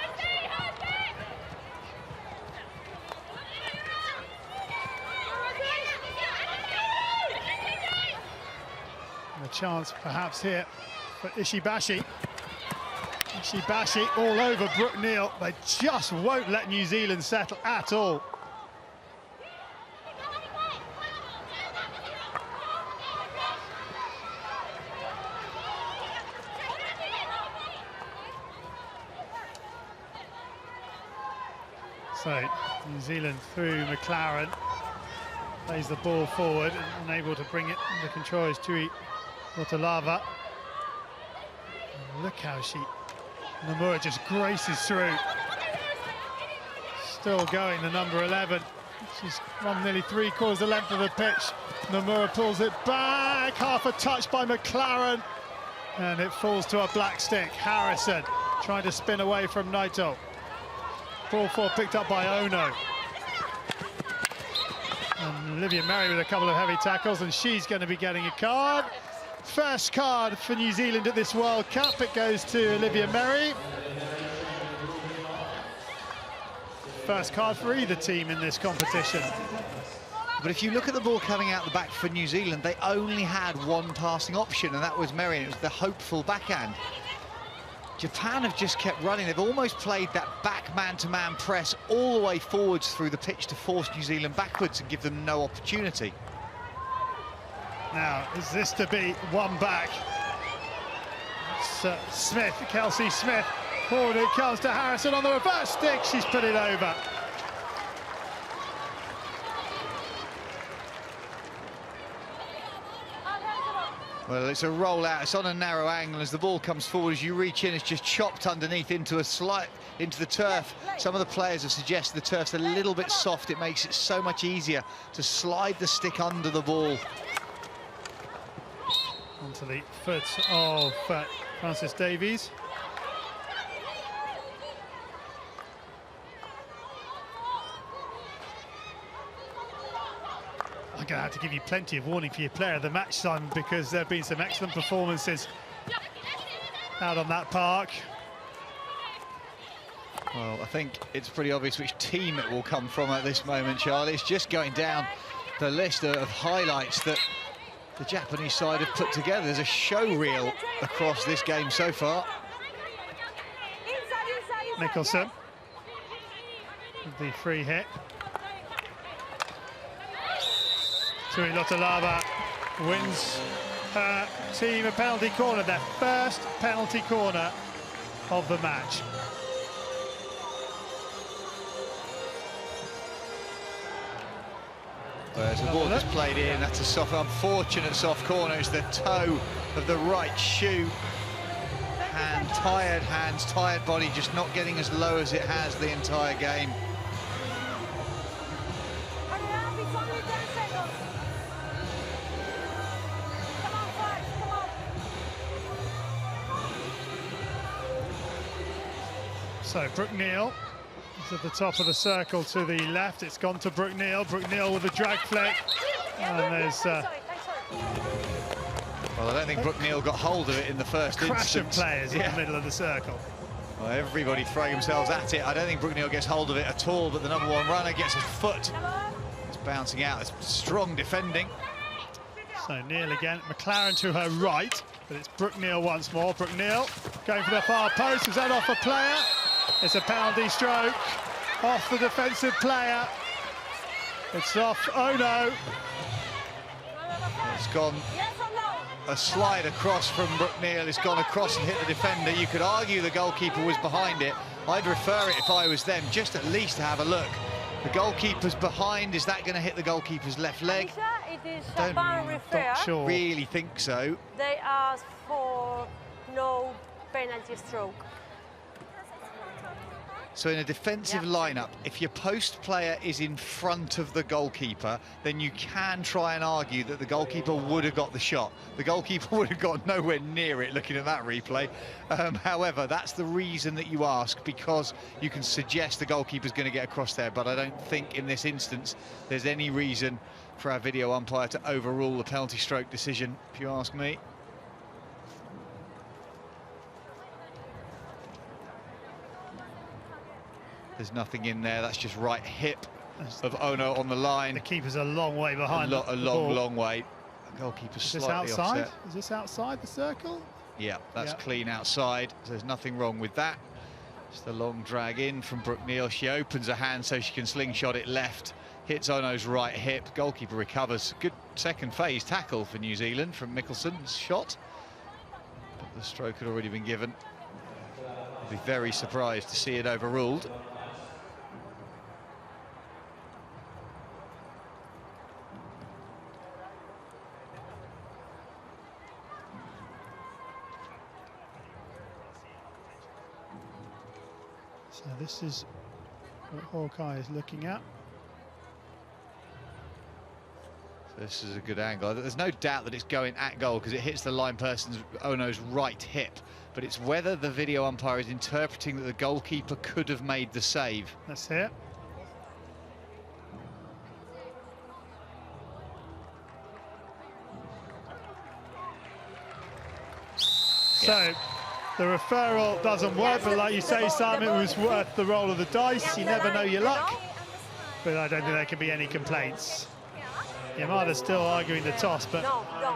And a chance perhaps here for Ishibashi. Ishibashi all over Brooke Neal. They just won't let New Zealand settle at all. So New Zealand through McLaren, plays the ball forward and unable to bring it under control is Tui Otalava. Look how Nomura just graces through. Still going, the number 11. She's run nearly 3/4 the length of the pitch. Nomura pulls it back, half a touch by McLaren, and it falls to a black stick. Harrison trying to spin away from Naito. Ball four picked up by Ono. And Olivia Merry with a couple of heavy tackles, and she's going to be getting a card. First card for New Zealand at this World Cup. It goes to Olivia Merry. First card for either team in this competition. But if you look at the ball coming out the back for New Zealand, they only had one passing option, and that was Merry, and it was the hopeful backhand. Japan have just kept running. They've almost played that back man-to-man press all the way forwards through the pitch to force New Zealand backwards and give them no opportunity. Now, is this to be one back? It's Smith, Kelsey Smith. Forward it comes to Harrison on the reverse stick. She's put it over. Well, it's a roll out. It's on a narrow angle as the ball comes forward. As you reach in, it's just chopped underneath into the turf. Some of the players have suggested the turf's a little bit soft. It makes it so much easier to slide the stick under the ball. Onto the foot of Francis Davies. I'm going to have to give you plenty of warning for your player of the match, Simon, because there have been some excellent performances out on that park. Well, I think it's pretty obvious which team it will come from at this moment, Charlie. It's just going down the list of highlights that the Japanese side have put together. There's a show reel across this game so far. Nicholson with the free hit. Tui Lotalava wins her team a penalty corner, their first penalty corner of the match. Whereas the ball just played in, that's a soft, unfortunate soft corner. It's the toe of the right shoe. Hands, tired body, just not getting as low as it has the entire game. So Brooke Neal is at the top of the circle to the left. It's gone to Brooke Neal. Brooke Neal with a drag flick. And there's... well, I don't think Brooke Neal got hold of it in the first crash instance. of players in the middle of the circle. Well, everybody throwing themselves at it. I don't think Brooke Neal gets hold of it at all, but the number one runner gets his foot. It's bouncing out. It's strong defending. So Neal again. McLaren to her right. But it's Brooke Neal once more. Brooke Neal going for the far post. Was that off a player? It's a penalty stroke off the defensive player. It's off. Oh no. It's gone. A slide across from Brooke Neal. It's gone across and hit the defender. You could argue the goalkeeper was behind it. I'd refer it if I was them, just at least to have a look. The goalkeeper's behind. Is that going to hit the goalkeeper's left leg? It is Not sure. Really think so. They asked for no penalty stroke. So in a defensive lineup, if your post player is in front of the goalkeeper, then you can try and argue that the goalkeeper would have got the shot. The goalkeeper would have got nowhere near it looking at that replay. However, that's the reason that you ask, because you can suggest the goalkeeper's going to get across there. But I don't think in this instance there's any reason for our video umpire to overrule the penalty stroke decision, if you ask me. There's nothing in there. That's just right hip of Ono on the line. The keeper's a long way behind. A long way. The goalkeeper's slightly offset. Is this outside the circle? Yeah, that's clean outside. So there's nothing wrong with that. Just a long drag in from Brooke Neal. She opens her hand so she can slingshot it left. Hits Ono's right hip. Goalkeeper recovers. Good second phase tackle for New Zealand from Mickelson's shot. But the stroke had already been given. I'd be very surprised to see it overruled. So this is what Hawkeye is looking at. So this is a good angle. There's no doubt that it's going at goal because it hits the line person's Ono's right hip. But it's whether the video umpire is interpreting that the goalkeeper could have made the save. That's it. So the referral doesn't work, but like you say, Simon, it was worth the roll of the dice. You never know your luck. But I don't think there can be any complaints. Yamada's still arguing the toss, but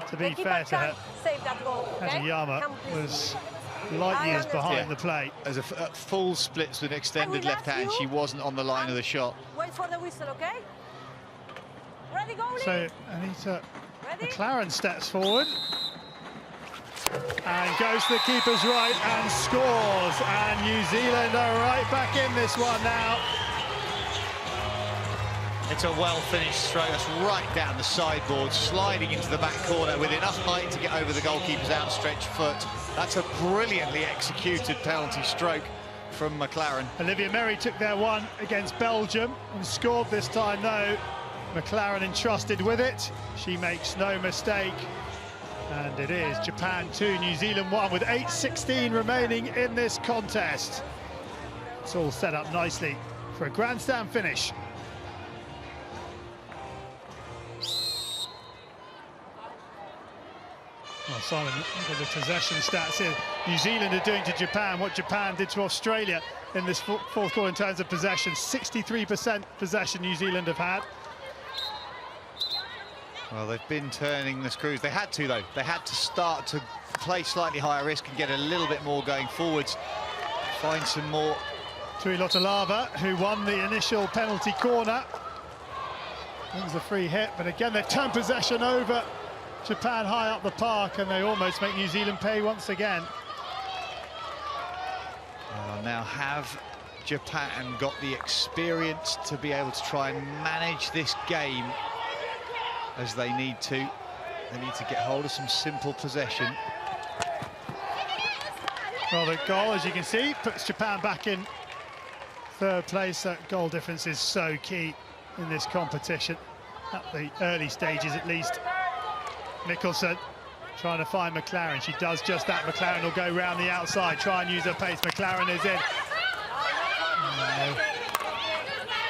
to be fair to her, Hajiyama was light years behind the plate. As a full splits with an extended left hand, she wasn't on the line of the shot. Wait for the whistle, okay? Ready, goalie? So Anita McLaren steps forward and goes to the keeper's right and scores. And New Zealand are right back in this one now. It's a well-finished stroke. That's right down the sideboard, sliding into the back corner with enough height to get over the goalkeeper's outstretched foot. That's a brilliantly executed penalty stroke from McLaren. Olivia Merry took their one against Belgium and scored this time, though. McLaren entrusted with it. She makes no mistake. And it is Japan 2, New Zealand 1, with 8:16 remaining in this contest. It's all set up nicely for a grandstand finish. Well, Simon, look at the possession stats here. New Zealand are doing to Japan what Japan did to Australia in this fourth quarter in terms of possession. 63% possession New Zealand have had. Well, they've been turning the screws. They had to, though. They had to start to play slightly higher risk and get a little bit more going forwards. Find some more. Tui Lotalava, who won the initial penalty corner. It was a free hit, but again, they've turned possession over. Japan high up the park, and they almost make New Zealand pay once again. Now have Japan got the experience to be able to try and manage this game as they need to. They need to get hold of some simple possession. Well, the goal, as you can see, puts Japan back in third place. That goal difference is so key in this competition, at the early stages at least. Mickelson trying to find McLaren. She does just that. McLaren will go round the outside, try and use her pace. McLaren is in.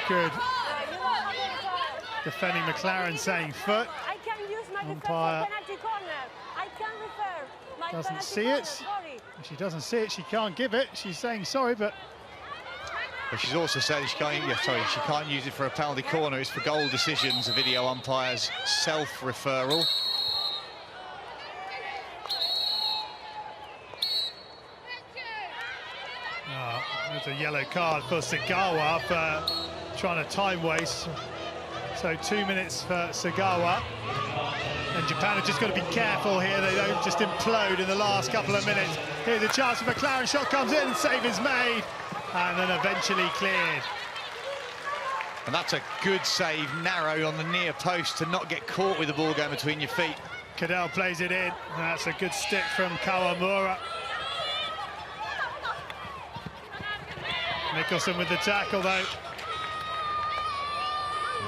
Good. Defending McLaren, saying foot. I can use my Umpire penalty corner. I can refer my doesn't see it. If she doesn't see it, she can't give it. She's saying sorry, but she's also saying she can't. Yeah, sorry, she can't use it for a penalty corner. It's for goal decisions. A video umpire's self-referral. There's a yellow card for Sagawa for trying to time waste. So 2 minutes for Sagawa. And Japan have just got to be careful here. They don't just implode in the last couple of minutes. Here's a chance for McLaren. Shot comes in and save is made. And then eventually cleared. And that's a good save, narrow on the near post to not get caught with the ball going between your feet. Cadell plays it in. And that's a good stick from Kawamura. Mikkelsen with the tackle, though.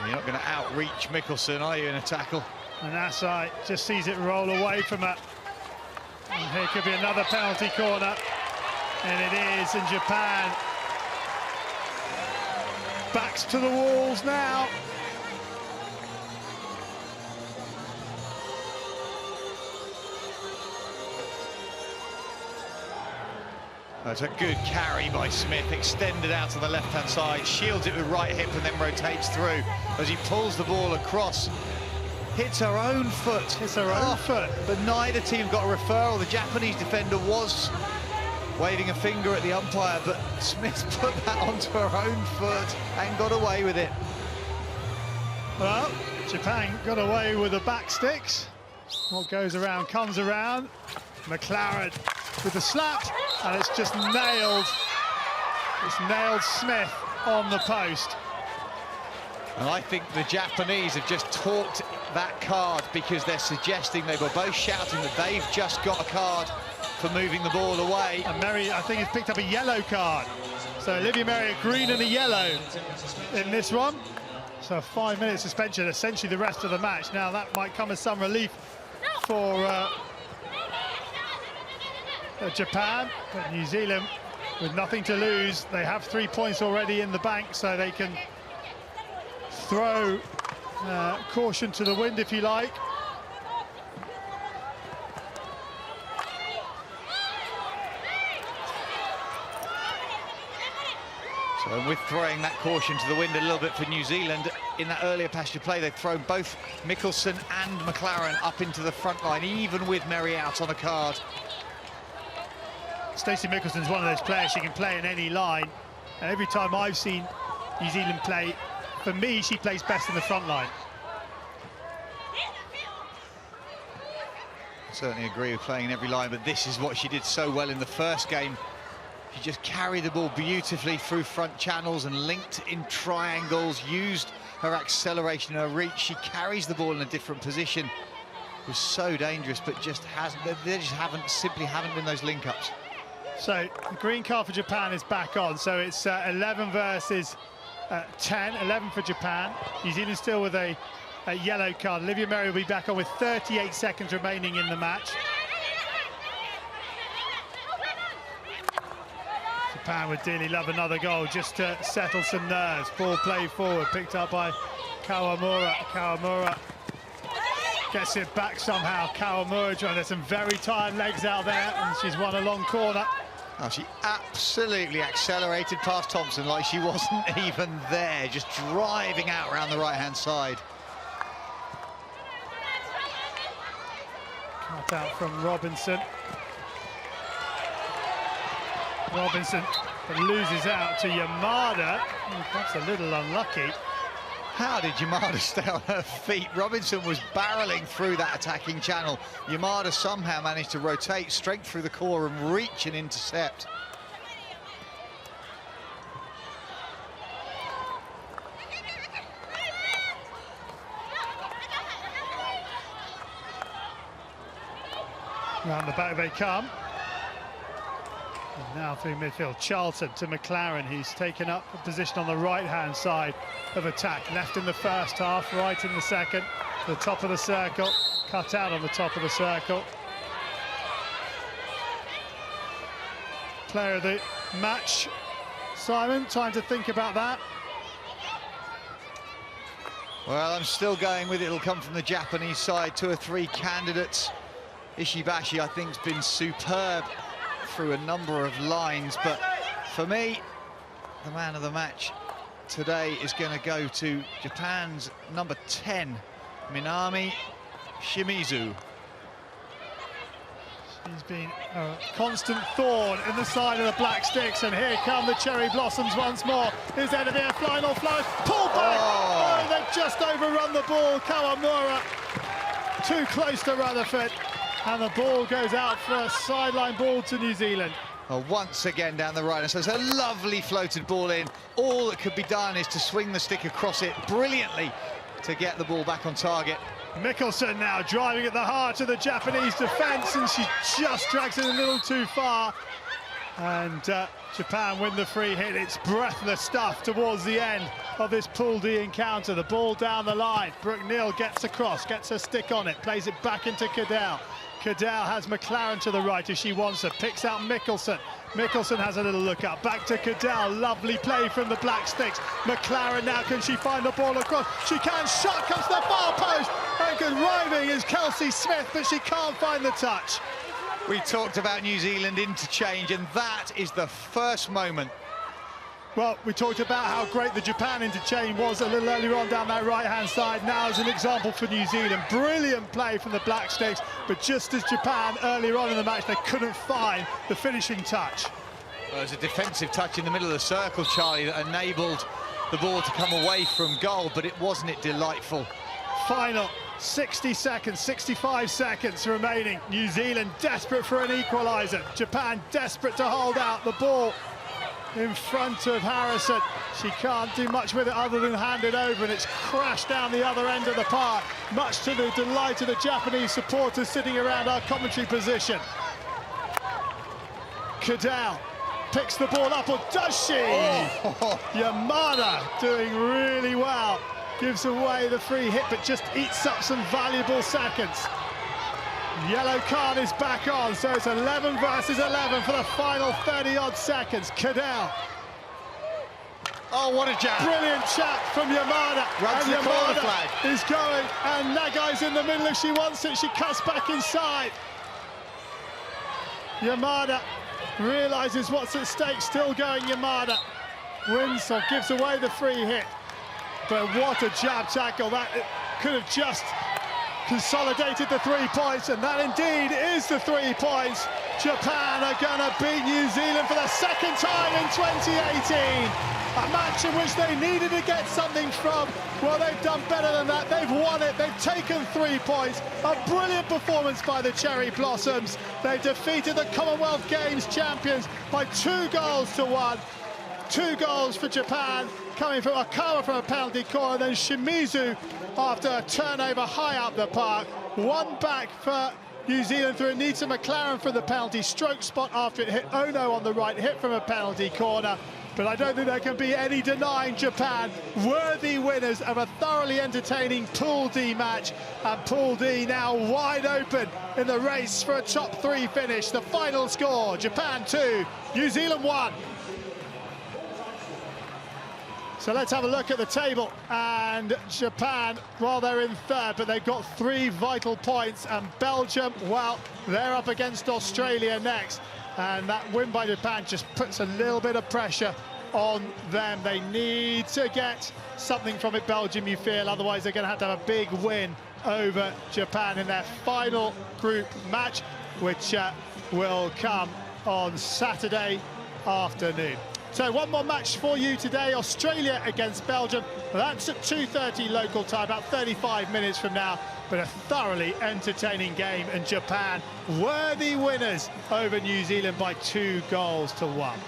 You're not going to outreach Mikkelsen, are you, in a tackle? And Asai just sees it roll away from her. And here could be another penalty corner. And it is, and Japan backs to the walls now. That's a good carry by Smith, extended out to the left-hand side, shields it with right hip and then rotates through as he pulls the ball across. Hits her own foot. Hits her own foot. But neither team got a referral. The Japanese defender was waving a finger at the umpire, but Smith put that onto her own foot and got away with it. Well, Japan got away with the back sticks. What goes around comes around. McLaren with the slap, and it's just nailed. It's nailed Smith on the post. And I think the Japanese have just talked that card because they're suggesting they were both shouting that they've just got a card for moving the ball away. And Merry, I think, has picked up a yellow card. So Olivia Merry, a green and a yellow in this one. So a 5-minute suspension, essentially the rest of the match. Now that might come as some relief for Japan, but New Zealand with nothing to lose. They have 3 points already in the bank, so they can throw caution to the wind, if you like. So with throwing that caution to the wind a little bit for New Zealand, in that earlier passage of play, they've thrown both Mikkelsen and McLaren up into the front line, even with Merry out on a card. Stacey Mikkelsen's one of those players, she can play in any line. And every time I've seen New Zealand play, for me, she plays best in the front line. Certainly agree with playing in every line, but this is what she did so well in the first game. She just carried the ball beautifully through front channels and linked in triangles, used her acceleration, her reach. She carries the ball in a different position. It was so dangerous, but just hasn't. They just simply haven't been those link-ups. So the green card for Japan is back on. So it's 11 versus 10, 11 for Japan. New Zealand still with a yellow card. Olivia Merry will be back on with 38 seconds remaining in the match. Japan would dearly love another goal just to settle some nerves. Ball played forward, picked up by Kawamura. Kawamura gets it back somehow. Kawamura trying. There's some very tired legs out there, and she's won a long corner. Oh, she absolutely accelerated past Thompson like she wasn't even there, just driving out around the right-hand side. Cut out from Robinson. Robinson loses out to Yamada. That's a little unlucky. How did Yamada stay on her feet? Robinson was barreling through that attacking channel. Yamada somehow managed to rotate straight through the core and reach and intercept. Round the back they come. And now through midfield, Charlton to McLaren. He's taken up a position on the right-hand side of attack. Left in the first half, right in the second. To the top of the circle, cut out on the top of the circle. Player of the match, Simon, time to think about that. Well, I'm still going with it. It'll come from the Japanese side. 2 or 3 candidates. Ishibashi, I think, has been superb through a number of lines, but for me, the man of the match today is going to go to Japan's number 10, Minami Shimizu. He's been a constant thorn in the side of the Black Sticks, and here come the Cherry Blossoms once more. Is there to be a final flash? Pull back! Oh, they've just overrun the ball. Kawamura too close to Rutherford, and the ball goes out for a sideline ball to New Zealand. Well, once again down the right, and so it's a lovely floated ball in. All that could be done is to swing the stick across it brilliantly to get the ball back on target. Mickelson now driving at the heart of the Japanese defence, and she just drags it a little too far. And Japan win the free hit. It's breathless stuff towards the end of this Pool D encounter. The ball down the line. Brooke Neal gets across, gets her stick on it, plays it back into Cadell. Cadell has McLaren to the right as she wants her, picks out Mickelson. Mickelson has a little look up, back to Cadell, lovely play from the Black Sticks. McLaren now, can she find the ball across? She can, shot comes to the far post, and good driving is Kelsey Smith, but she can't find the touch. We talked about New Zealand interchange, and that is the first moment. Well, we talked about how great the Japan interchange was a little earlier on down that right-hand side. Now as an example for New Zealand, brilliant play from the Black Sticks, but just as Japan earlier on in the match, they couldn't find the finishing touch. Well, there's a defensive touch in the middle of the circle, Charlie, that enabled the ball to come away from goal, but wasn't it delightful? Final 60 seconds, 65 seconds remaining. New Zealand desperate for an equaliser. Japan desperate to hold out the ball in front of Harrison. She can't do much with it other than hand it over, and it's crashed down the other end of the park, much to the delight of the Japanese supporters sitting around our commentary position. Cadell picks the ball up, or does she? Oh. Yamada doing really well. Gives away the free hit, but just eats up some valuable seconds. Yellow card is back on, so it's 11 versus 11 for the final 30-odd seconds. Cadell. Oh, what a jab. Brilliant chat from Yamada. Runs the corner flag. Is going, and Nagai's in the middle if she wants it. She cuts back inside. Yamada realises what's at stake, still going Yamada. Wins or gives away the free hit. But what a jab tackle. That could have just consolidated the 3 points, and that indeed is the 3 points. Japan are going to beat New Zealand for the second time in 2018. A match in which they needed to get something from. Well, they've done better than that. They've won it. They've taken 3 points. A brilliant performance by the Cherry Blossoms. They defeated the Commonwealth Games champions by 2 goals to 1. 2 goals for Japan, coming from Akawa from a penalty corner, then Shimizu after a turnover high up the park. 1 back for New Zealand through Anita McLaren from the penalty stroke spot after it hit Ono on the right, hit from a penalty corner. But I don't think there can be any denying Japan worthy winners of a thoroughly entertaining Pool D match. And Pool D now wide open in the race for a top 3 finish. The final score, Japan 2, New Zealand 1. So let's have a look at the table, and Japan, well, they're in 3rd, but they've got 3 vital points, and Belgium, well, they're up against Australia next, and that win by Japan just puts a little bit of pressure on them. They need to get something from it, Belgium, you feel, otherwise they're going to have a big win over Japan in their final group match, which will come on Saturday afternoon. So 1 more match for you today, Australia against Belgium. That's at 2:30 local time, about 35 minutes from now. But a thoroughly entertaining game, and Japan worthy winners over New Zealand by 2 goals to 1.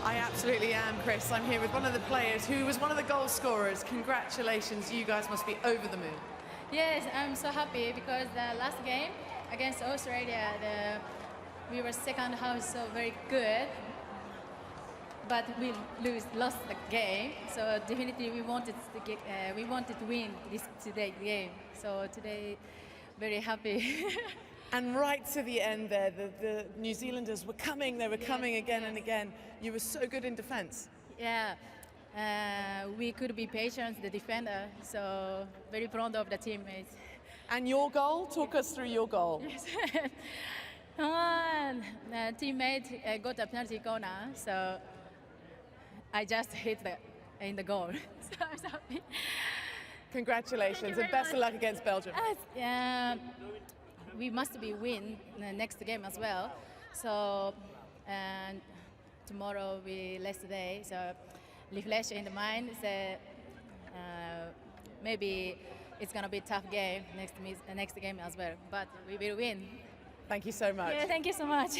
I absolutely am, Chris. I'm here with one of the players who was one of the goal scorers. Congratulations, you guys must be over the moon. Yes, I'm so happy because the last game against Australia, we were second half so very good. but we lost the game. So definitely we wanted to win today's game. So today, very happy. And right to the end there, the New Zealanders were coming. They were coming again and again. You were so good in defence. Yeah. We could be patient, the defender. So very proud of the teammates. And your goal? Talk us through your goal. Teammate got a penalty corner, so I just hit in the goal. So I'm so happy. Congratulations and best of luck against Belgium. We must be win the next game as well. So and tomorrow we last day, so refresh in the mind. So maybe it's gonna be a tough game next game as well, but we will win. Thank you so much. Yeah, thank you so much.